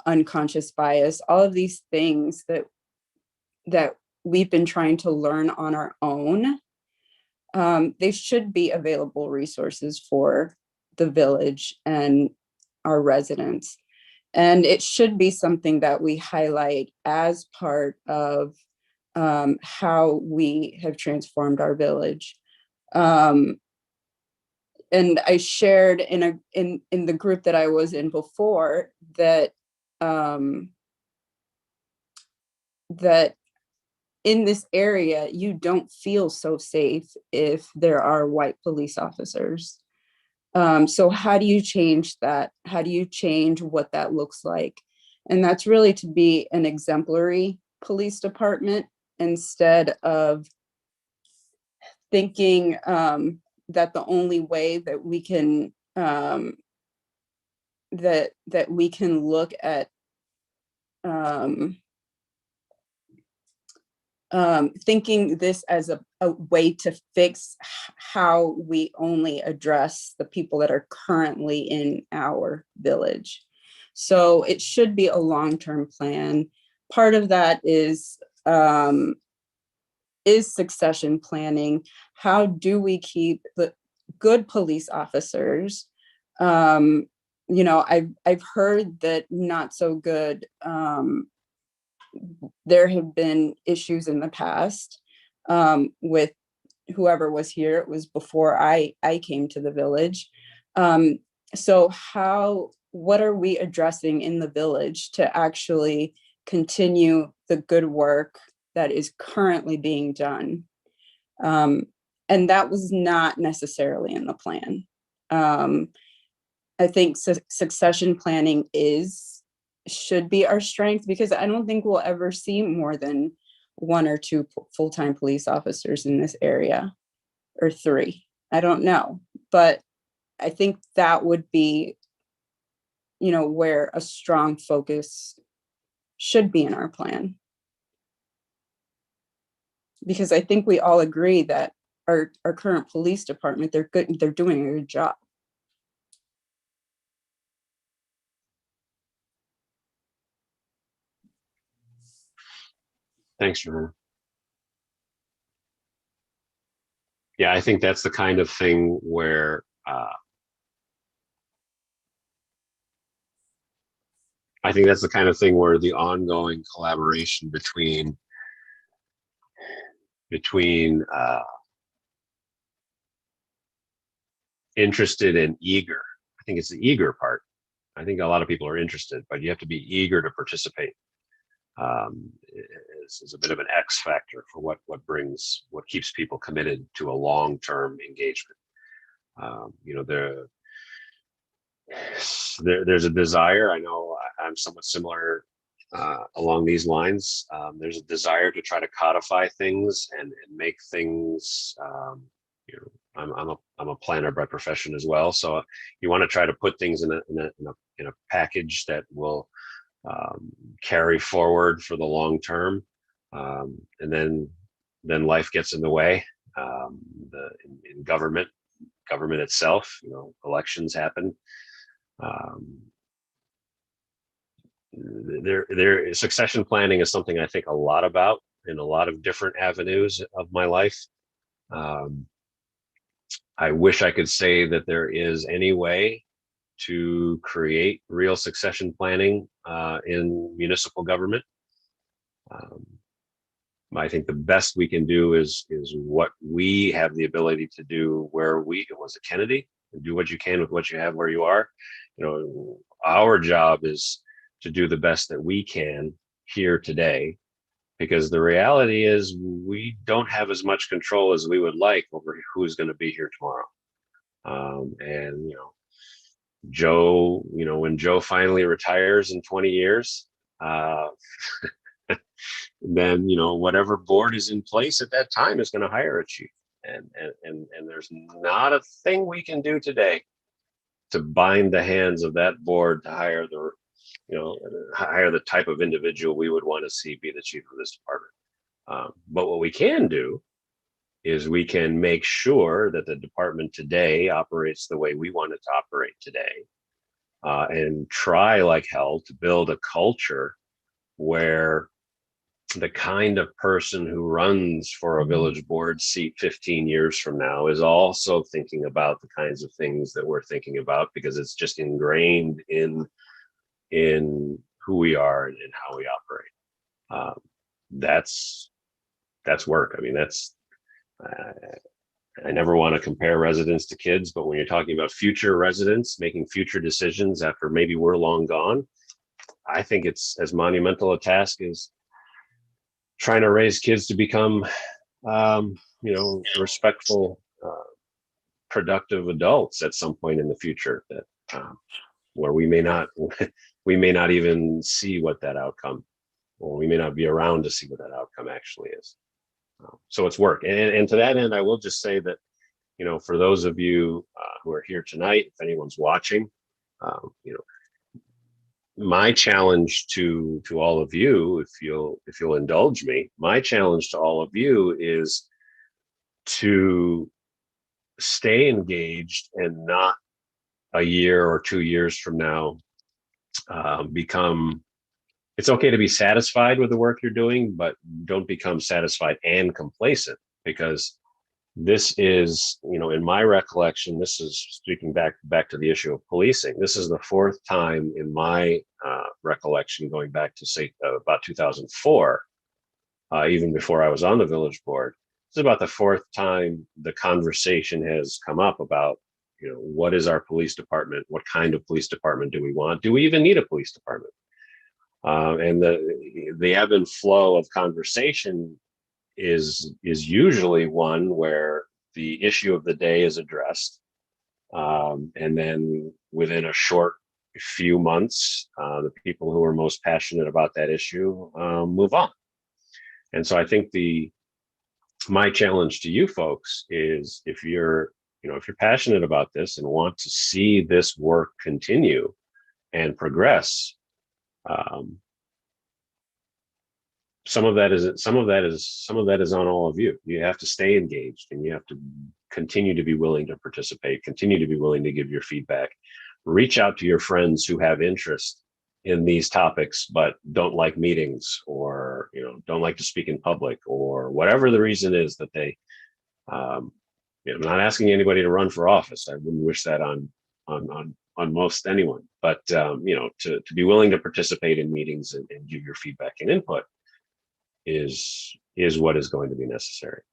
unconscious bias, all of these things that we've been trying to learn on our own. They should be available resources for the village and our residents. And it should be something that we highlight as part of how we have transformed our village. And I shared in the group that I was in before that that in this area, you don't feel so safe if there are white police officers. So how do you change that? How do you change what that looks like? And that's really to be an exemplary police department instead of thinking that the only way that we can that we can look at thinking this as a way to fix how we only address the people that are currently in our village. So it should be a long-term plan. Part of that is succession planning. How do we keep the good police officers? I've heard that not so good. There have been issues in the past with whoever was here. It was before I came to the village. So what are we addressing in the village to actually continue the good work that is currently being done? And that was not necessarily in the plan. I think succession planning should be our strength, because I don't think we'll ever see more than 1 or 2 full-time police officers in this area, or 3. I don't know, but I think that would be, where a strong focus should be in our plan. Because I think we all agree that our current police department, they're good, they're doing a good job. Thanks, Joanna. Yeah, I think that's the kind of thing where the ongoing collaboration between interested and eager. I think it's the eager part. I think a lot of people are interested, but you have to be eager to participate. Is a bit of an X factor for what keeps people committed to a long-term engagement. There's a desire. I know I'm somewhat similar along these lines. There's a desire to try to codify things and make things. I'm a planner by profession as well, so you want to try to put things in a package that will carry forward for the long term, and then life gets in the way. In government itself, elections happen. Succession planning is something I think a lot about in a lot of different avenues of my life. I wish I could say that there is any way to create real succession planning in municipal government. I think the best we can do is what we have the ability to do where it was at Kennedy, and do what you can with what you have where you are. Our job is to do the best that we can here today, because the reality is we don't have as much control as we would like over who's going to be here tomorrow. Joe, when Joe finally retires in 20 years, then whatever board is in place at that time is going to hire a chief, and there's not a thing we can do today to bind the hands of that board to hire hire the type of individual we would want to see be the chief of this department. But what we can do is we can make sure that the department today operates the way we want it to operate today, and try like hell to build a culture where the kind of person who runs for a village board seat 15 years from now is also thinking about the kinds of things that we're thinking about, because it's just ingrained in who we are and how we operate. That's work. I mean, I never want to compare residents to kids, but when you're talking about future residents making future decisions after maybe we're long gone, I think it's as monumental a task as trying to raise kids to become, respectful, productive adults at some point in the future, that where we may not even see what that outcome, or we may not be around to see what that outcome actually is. So it's work. And to that end, I will just say that, for those of you who are here tonight, if anyone's watching, my challenge to all of you, if you'll indulge me, my challenge to all of you is to stay engaged and not a year or 2 years from now it's okay to be satisfied with the work you're doing, but don't become satisfied and complacent, because this is, in my recollection, this is speaking back to the issue of policing. This is the fourth time in my recollection, going back to say about 2004, even before I was on the village board. This is about the fourth time the conversation has come up about, what is our police department? What kind of police department do we want? Do we even need a police department? And the ebb and flow of conversation is usually one where the issue of the day is addressed, and then within a short few months, the people who are most passionate about that issue move on. And so I think my challenge to you folks is, if you're passionate about this and want to see this work continue and progress, some of that is on all of you. You have to stay engaged, and you have to continue to be willing to participate, continue to be willing to give your feedback, reach out to your friends who have interest in these topics but don't like meetings, or don't like to speak in public, or whatever the reason is that they I'm not asking anybody to run for office. I wouldn't wish that on most anyone, but to be willing to participate in meetings and give your feedback and input is what is going to be necessary.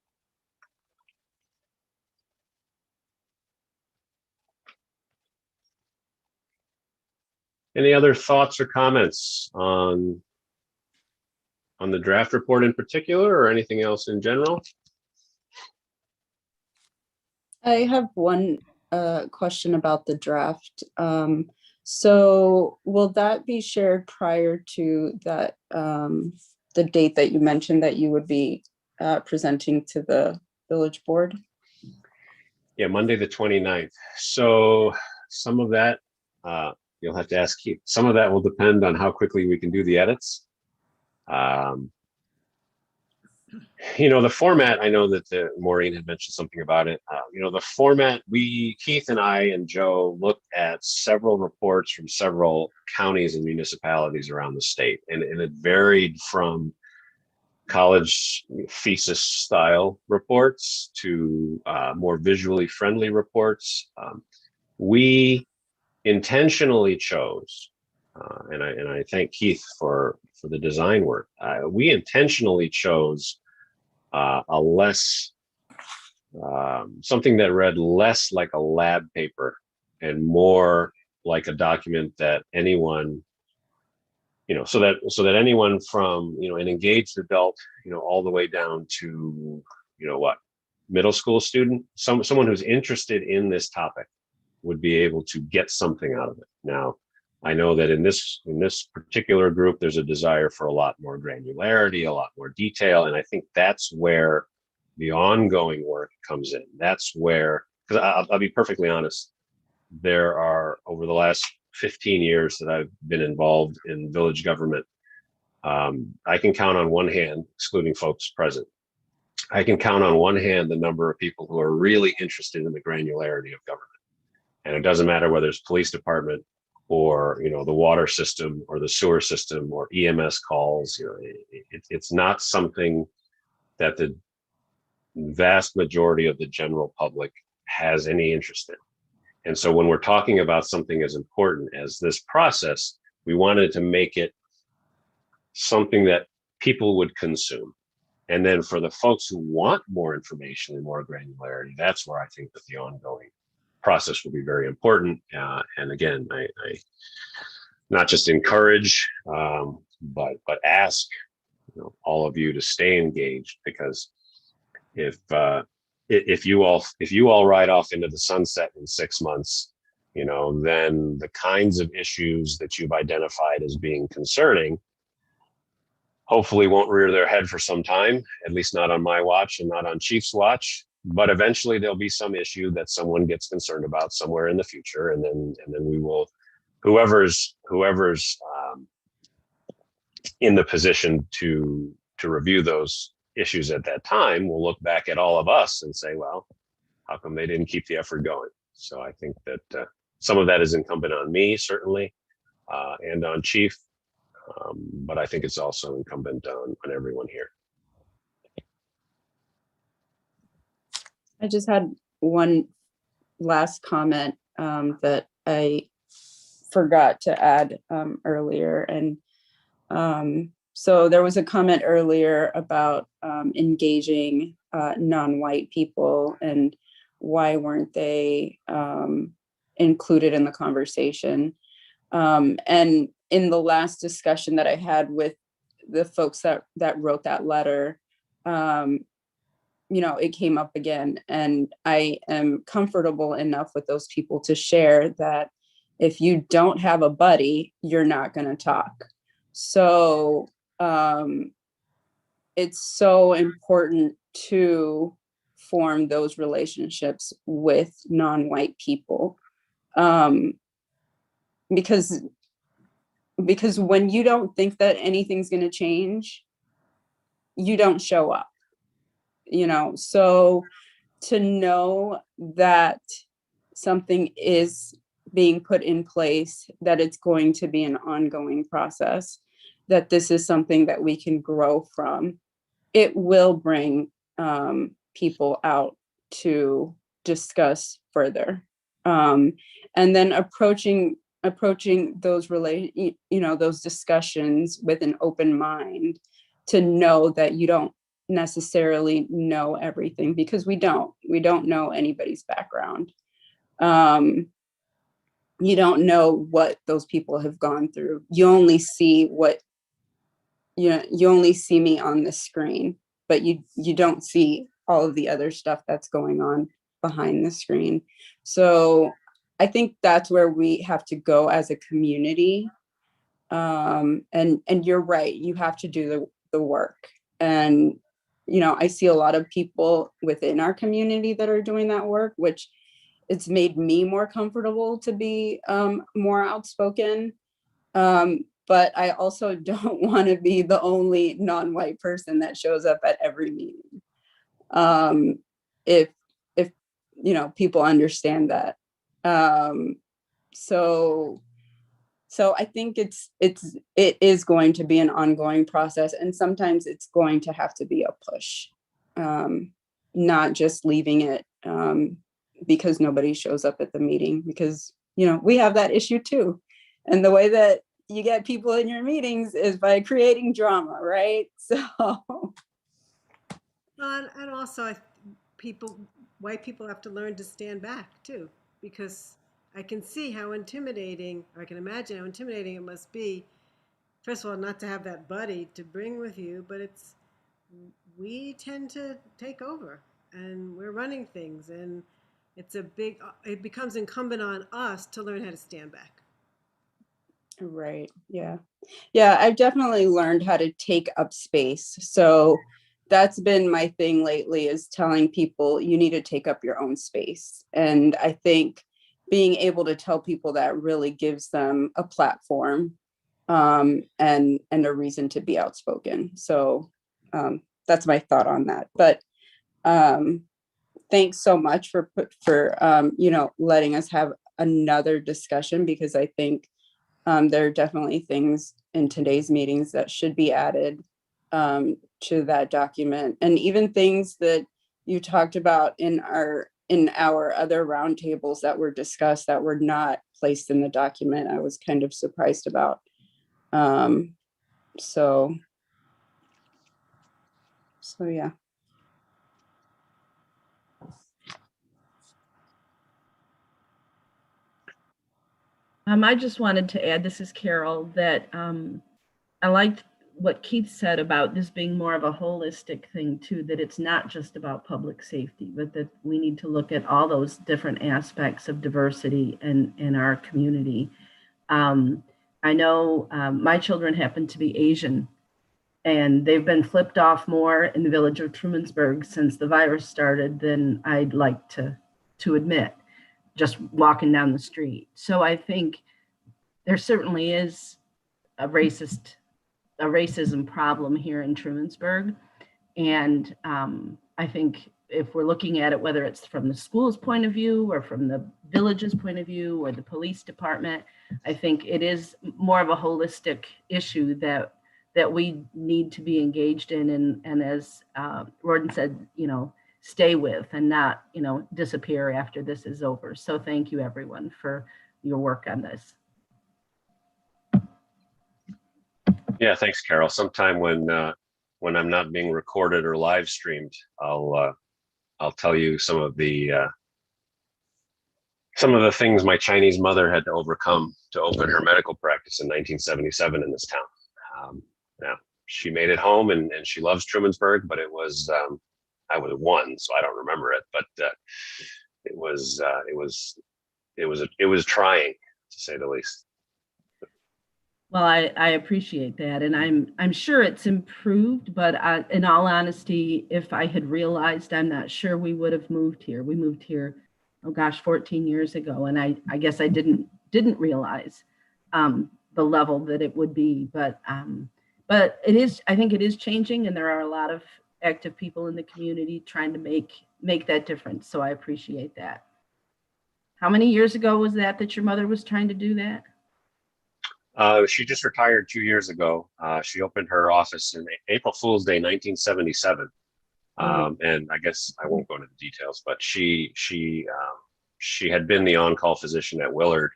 Any other thoughts or comments on the draft report in particular, or anything else in general? I have one question about the draft. So will that be shared prior to that, the date that you mentioned that you would be presenting to the village board? Yeah, Monday the 29th. So some of that, you'll have to ask Keith. Some of that will depend on how quickly we can do the edits. The format, I know that Maureen had mentioned something about it. The format, Keith and I and Joe looked at several reports from several counties and municipalities around the state, and it varied from college thesis style reports to more visually friendly reports. We intentionally chose, and I thank Keith for the design work. We intentionally chose a less, something that read less like a lab paper and more like a document that anyone, so that anyone from, an engaged adult, all the way down to, middle school student, someone who's interested in this topic would be able to get something out of it. Now, I know that in this particular group, there's a desire for a lot more granularity, a lot more detail, and I think that's where the ongoing work comes in. That's where, because I'll be perfectly honest, there are, over the last 15 years that I've been involved in village government, I can count on one hand, excluding folks present, I can count on one hand the number of people who are really interested in the granularity of government. And it doesn't matter whether it's police department or, you know, the water system or the sewer system or EMS calls. You know, it's not something that the vast majority of the general public has any interest in. And so when we're talking about something as important as this process, we wanted to make it something that people would consume. And then for the folks who want more information and more granularity, that's where I think that the ongoing process will be very important. And again, I not just encourage, but ask, you know, all of you to stay engaged, because if you all ride off into the sunset in 6 months, you know, then the kinds of issues that you've identified as being concerning hopefully won't rear their head for some time, at least not on my watch and not on Chief's watch. But eventually there'll be some issue that someone gets concerned about somewhere in the future, and then we will, whoever's in the position to review those issues at that time will look back at all of us and say, well, how come they didn't keep the effort going? So I think that some of that is incumbent on me, certainly, and on Chief, but I think it's also incumbent on everyone here. I just had one last comment that I forgot to add earlier. And so there was a comment earlier about engaging non-white people and why weren't they included in the conversation. And in the last discussion that I had with the folks that wrote that letter, you know, it came up again, and I am comfortable enough with those people to share that if you don't have a buddy, you're not going to talk. So it's so important to form those relationships with non-white people, because when you don't think that anything's going to change, you don't show up. You know, so to know that something is being put in place, that it's going to be an ongoing process, that this is something that we can grow from, it will bring people out to discuss further. And then approaching those those discussions with an open mind, to know that you don't necessarily know everything, because we don't know anybody's background. You don't know what those people have gone through. You only see you only see me on the screen, but you don't see all of the other stuff that's going on behind the screen. So I think that's where we have to go as a community. And you're right, you have to do the work. And you know, I see a lot of people within our community that are doing that work, which it's made me more comfortable to be more outspoken. But I also don't want to be the only non-white person that shows up at every meeting. If you know, people understand that. So I think it is going to be an ongoing process, and sometimes it's going to have to be a push, not just leaving it because nobody shows up at the meeting, because, you know, we have that issue too. And the way that you get people in your meetings is by creating drama, right? So. And also white people have to learn to stand back too, because I can see how intimidating, or I can imagine how intimidating it must be, first of all, not to have that buddy to bring with you, but we tend to take over and we're running things, and it becomes incumbent on us to learn how to stand back. Right. Yeah. Yeah. I've definitely learned how to take up space. So that's been my thing lately, is telling people you need to take up your own space. And I think being able to tell people that really gives them a platform and a reason to be outspoken. So that's my thought on that. But thanks so much for letting us have another discussion, because I think there are definitely things in today's meetings that should be added to that document, and even things that you talked about in our other roundtables that were discussed that were not placed in the document. I was kind of surprised about. So yeah. I just wanted to add, this is Carol, that I liked what Keith said about this being more of a holistic thing too, that it's not just about public safety, but that we need to look at all those different aspects of diversity in our community. I know my children happen to be Asian, and they've been flipped off more in the village of Trumansburg since the virus started than I'd like to admit, just walking down the street. So I think there certainly is a racism problem here in Trumansburg. And I think if we're looking at it, whether it's from the school's point of view or from the village's point of view or the police department, I think it is more of a holistic issue that we need to be engaged in, and as Rawdon said, stay with, and not, disappear after this is over. So thank you everyone for your work on this. Yeah, thanks, Carol. Sometime when I'm not being recorded or live streamed, I'll tell you some of the things my Chinese mother had to overcome to open her medical practice in 1977 in this town. Now she made it home, and she loves Trumansburg, but it was I was one, so I don't remember it, but it was trying, to say the least. Well, I appreciate that, and I'm sure it's improved, but in all honesty, if I had realized, I'm not sure we would have moved here. We moved here, 14 years ago, and I guess I didn't realize the level that it would be, but it is, I think it is changing, and there are a lot of active people in the community trying to make that difference. So I appreciate that. How many years ago was that your mother was trying to do that? She just retired 2 years ago. She opened her office in April Fool's Day, 1977. And I guess I won't go into the details, but she had been the on-call physician at Willard.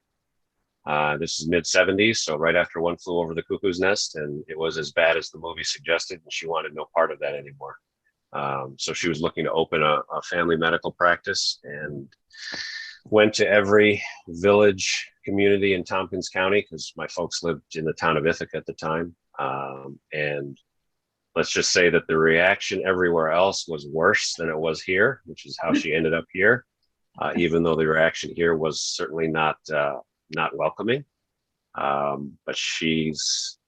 This is mid-70s, so right after One Flew Over the Cuckoo's Nest, and it was as bad as the movie suggested, and she wanted no part of that anymore. So she was looking to open a family medical practice, and went to every village community in Tompkins County, because my folks lived in the town of Ithaca at the time. And let's just say that the reaction everywhere else was worse than it was here, which is how she ended up here, even though the reaction here was certainly not welcoming. But she's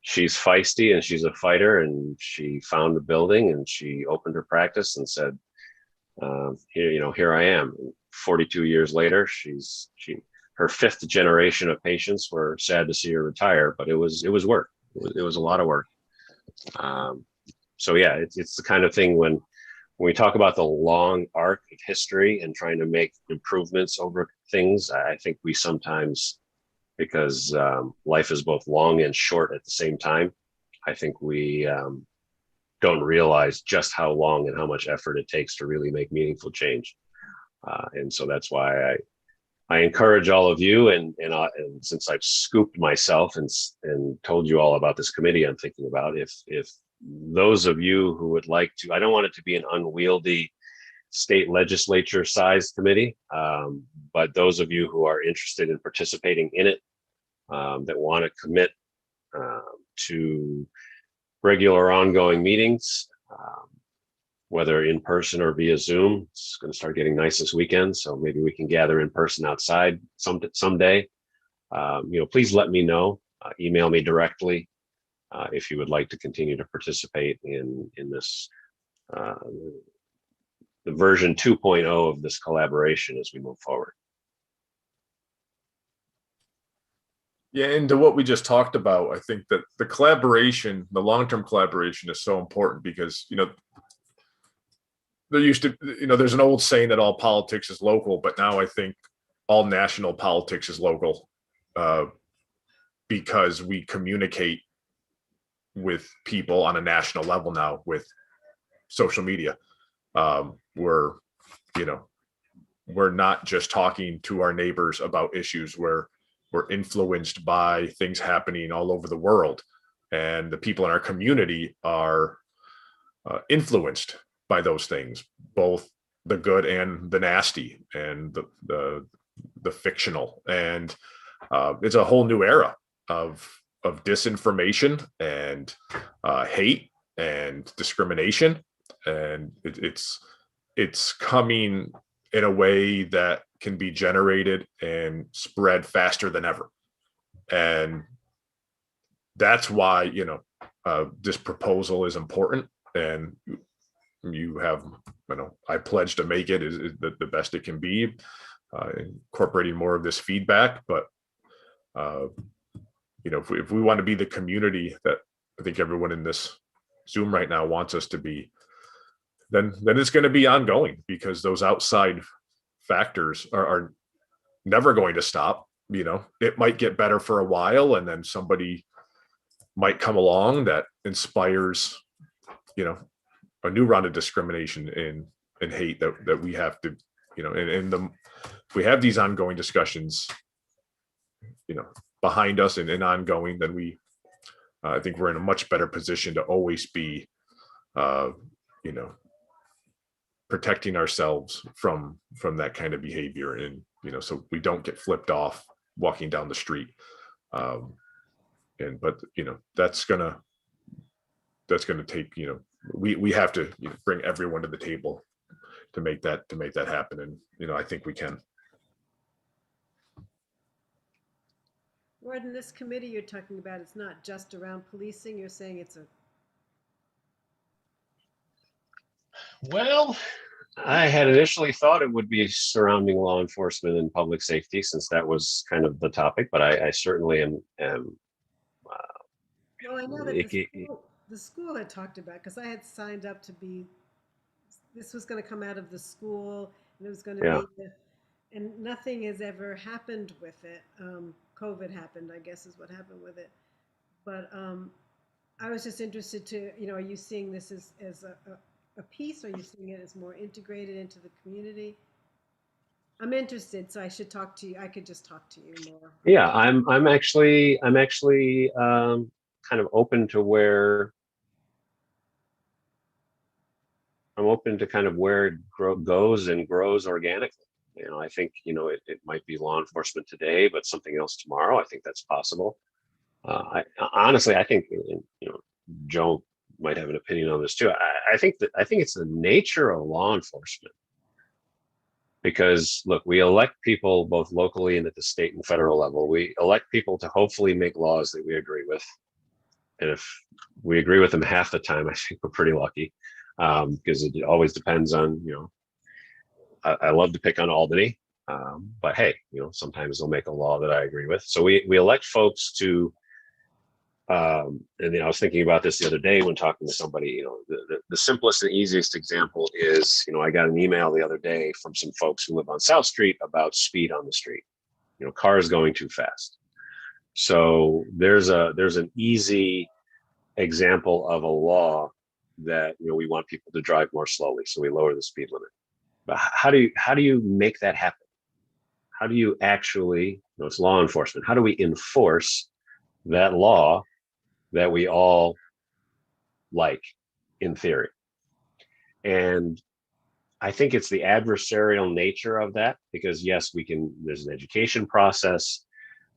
feisty, and she's a fighter, and she found a building, and she opened her practice and said, here I am. 42 years later, her fifth generation of patients were sad to see her retire, but it was work. It was a lot of work. So yeah, it's the kind of thing when we talk about the long arc of history and trying to make improvements over things, I think we sometimes, because life is both long and short at the same time, I think we don't realize just how long and how much effort it takes to really make meaningful change. And so that's why I encourage all of you, and since I've scooped myself and told you all about this committee I'm thinking about, if those of you who would like to, I don't want it to be an unwieldy state legislature sized committee, but those of you who are interested in participating in it, that want to commit to regular ongoing meetings, whether in person or via Zoom. It's going to start getting nice this weekend, so maybe we can gather in person outside someday. Please let me know. Email me directly if you would like to continue to participate in this, the version 2.0 of this collaboration as we move forward. Yeah, and to what we just talked about, I think that the collaboration, the long-term collaboration is so important because, there used to, there's an old saying that all politics is local, but now I think all national politics is local, because we communicate with people on a national level now with social media. We're, we're not just talking to our neighbors about issues. We're influenced by things happening all over the world, and the people in our community are influenced by those things, both the good and the nasty, and the fictional. And it's a whole new era of disinformation and hate and discrimination, and it's coming in a way that can be generated and spread faster than ever. And that's why this proposal is important, and you have, I pledge to make it is the best it can be, incorporating more of this feedback. But if we want to be the community that I think everyone in this Zoom right now wants us to be, then it's going to be ongoing, because those outside factors are never going to stop. It might get better for a while, and then somebody might come along that inspires, a new round of discrimination and hate that we have to, if we have these ongoing discussions, behind us and ongoing, then I think we're in a much better position to always be, protecting ourselves from that kind of behavior, and so we don't get flipped off walking down the street. But that's gonna take, we have to bring everyone to the table to make that happen, and I think we can. Gordon, this committee you're talking about, it's not just around policing. You're saying it's a Well, I had initially thought it would be surrounding law enforcement and public safety, since that was kind of the topic, but I certainly am well, I know that the school had talked about, because I had signed up to be, this was going to come out of the school, and it was going to be, and nothing has ever happened with it. COVID happened, I guess, is what happened with it. But I was just interested to, are you seeing this as a piece? Or are you seeing it as more integrated into the community? I'm interested, so I should talk to you. I could just talk to you more. Yeah, I'm actually kind of open to where it goes and grows organically. I think it might be law enforcement today, but something else tomorrow. I think that's possible. I honestly, I think Joe might have an opinion on this too. I think it's the nature of law enforcement, because look, we elect people both locally and at the state and federal level. We elect people to hopefully make laws that we agree with, and if we agree with them half the time, I think we're pretty lucky, because it always depends on I love to pick on Albany, but hey, sometimes they'll make a law that I agree with. So we elect folks to, and I was thinking about this the other day when talking to somebody. The simplest and easiest example is, I got an email the other day from some folks who live on South Street about speed on the street. Cars going too fast. So there's an easy example of a law that we want people to drive more slowly, so we lower the speed limit. But how do you make that happen? How do you actually, it's law enforcement, how do we enforce that law that we all like in theory? And I think it's the adversarial nature of that, because yes, there's an education process.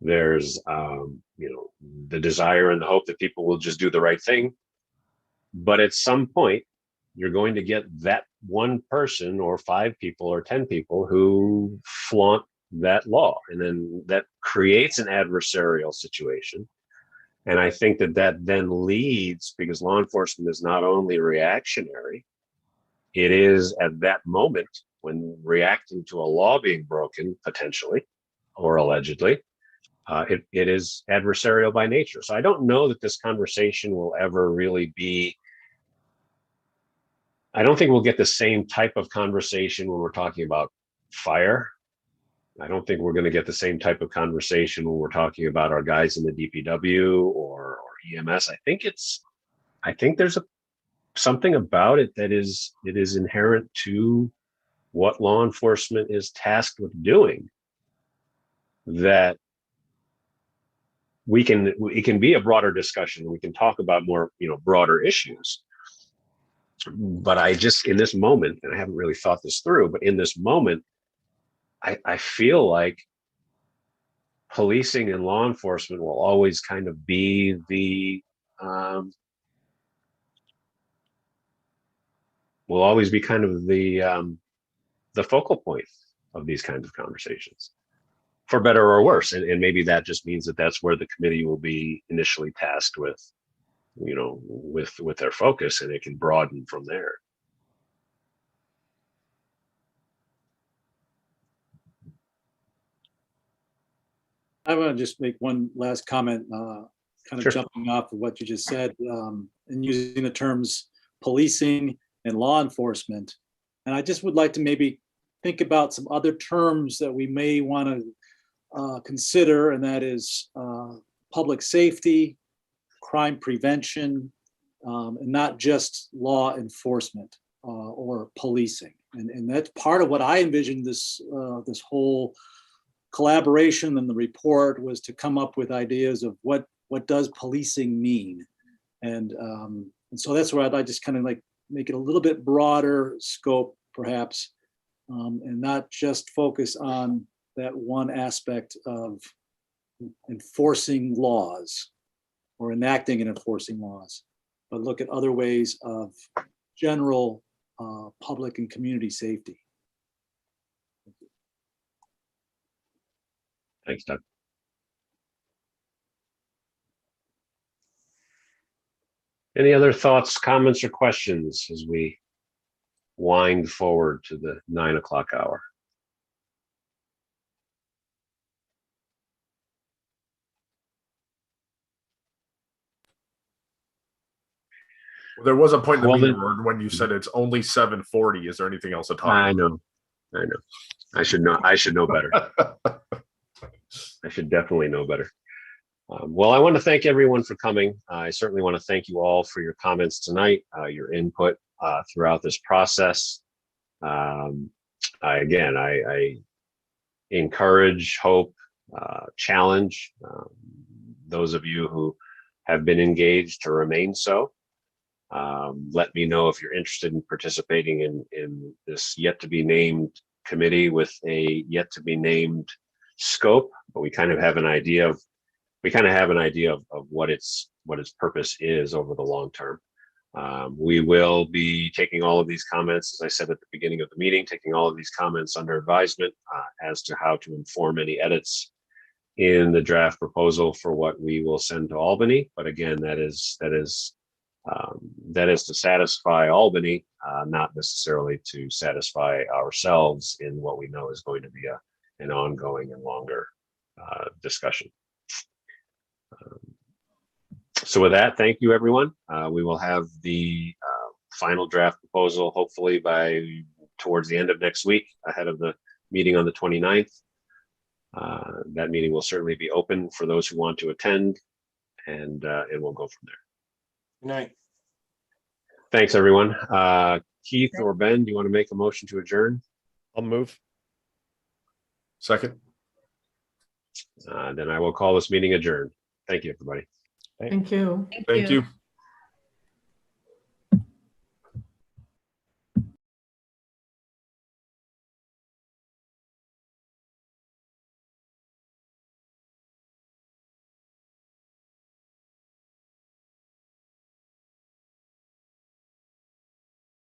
There's, the desire and the hope that people will just do the right thing. But at some point, you're going to get that one person or 5 people or 10 people who flaunt that law. And then that creates an adversarial situation. And I think that then leads, because law enforcement is not only reactionary, it is at that moment when reacting to a law being broken, potentially or allegedly, it is adversarial by nature. So I don't know that this conversation will ever really be. I don't think we'll get the same type of conversation when we're talking about fire. I don't think we're going to get the same type of conversation when we're talking about our guys in the DPW or EMS. I think there's something about it that is inherent to what law enforcement is tasked with doing, that it can be a broader discussion. We can talk about more, broader issues. But in this moment, and I haven't really thought this through, but in this moment, I feel like policing and law enforcement will always kind of be the focal point of these kinds of conversations, for better or worse. And maybe that just means that that's where the committee will be initially tasked with, with their focus, and it can broaden from there. I want to just make one last comment, kind of Sure. jumping off of what you just said, and using the terms policing and law enforcement. And I just would like to maybe think about some other terms that we may want to consider, and that is public safety, crime prevention, and not just law enforcement or policing. And that's part of what I envisioned this whole collaboration and the report was, to come up with ideas of what does policing mean. And so that's where I'd just kind of like make it a little bit broader scope, perhaps, and not just focus on that one aspect of enforcing laws or enacting and enforcing laws, but look at other ways of general public and community safety. Thanks, Doug. Any other thoughts, comments, or questions as we wind forward to the 9 o'clock hour? There was a point in the Well, meeting then- where when you said it's only 7:40. Is there anything else to talk I about? know. I should know better. I should definitely know better. Well, I want to thank everyone for coming. I certainly want to thank you all for your comments tonight, your input throughout this process. I encourage, hope, challenge those of you who have been engaged to remain so. Let me know if you're interested in participating in this yet to be named committee with a yet to be named scope, but we kind of have an idea of what its purpose is over the long term. We will be taking all of these comments, as I said at the beginning of the meeting, taking all of these comments under advisement as to how to inform any edits in the draft proposal for what we will send to Albany. But again, that is to satisfy Albany, not necessarily to satisfy ourselves in what we know is going to be an ongoing and longer discussion. So with that, thank you, everyone. We will have the final draft proposal hopefully towards the end of next week, ahead of the meeting on the 29th. That meeting will certainly be open for those who want to attend, and we'll go from there. Good night. Thanks, everyone. Keith or Ben, do you want to make a motion to adjourn? I'll move. Second. Then I will call this meeting adjourned. Thank you, everybody. Thank you. Thank you.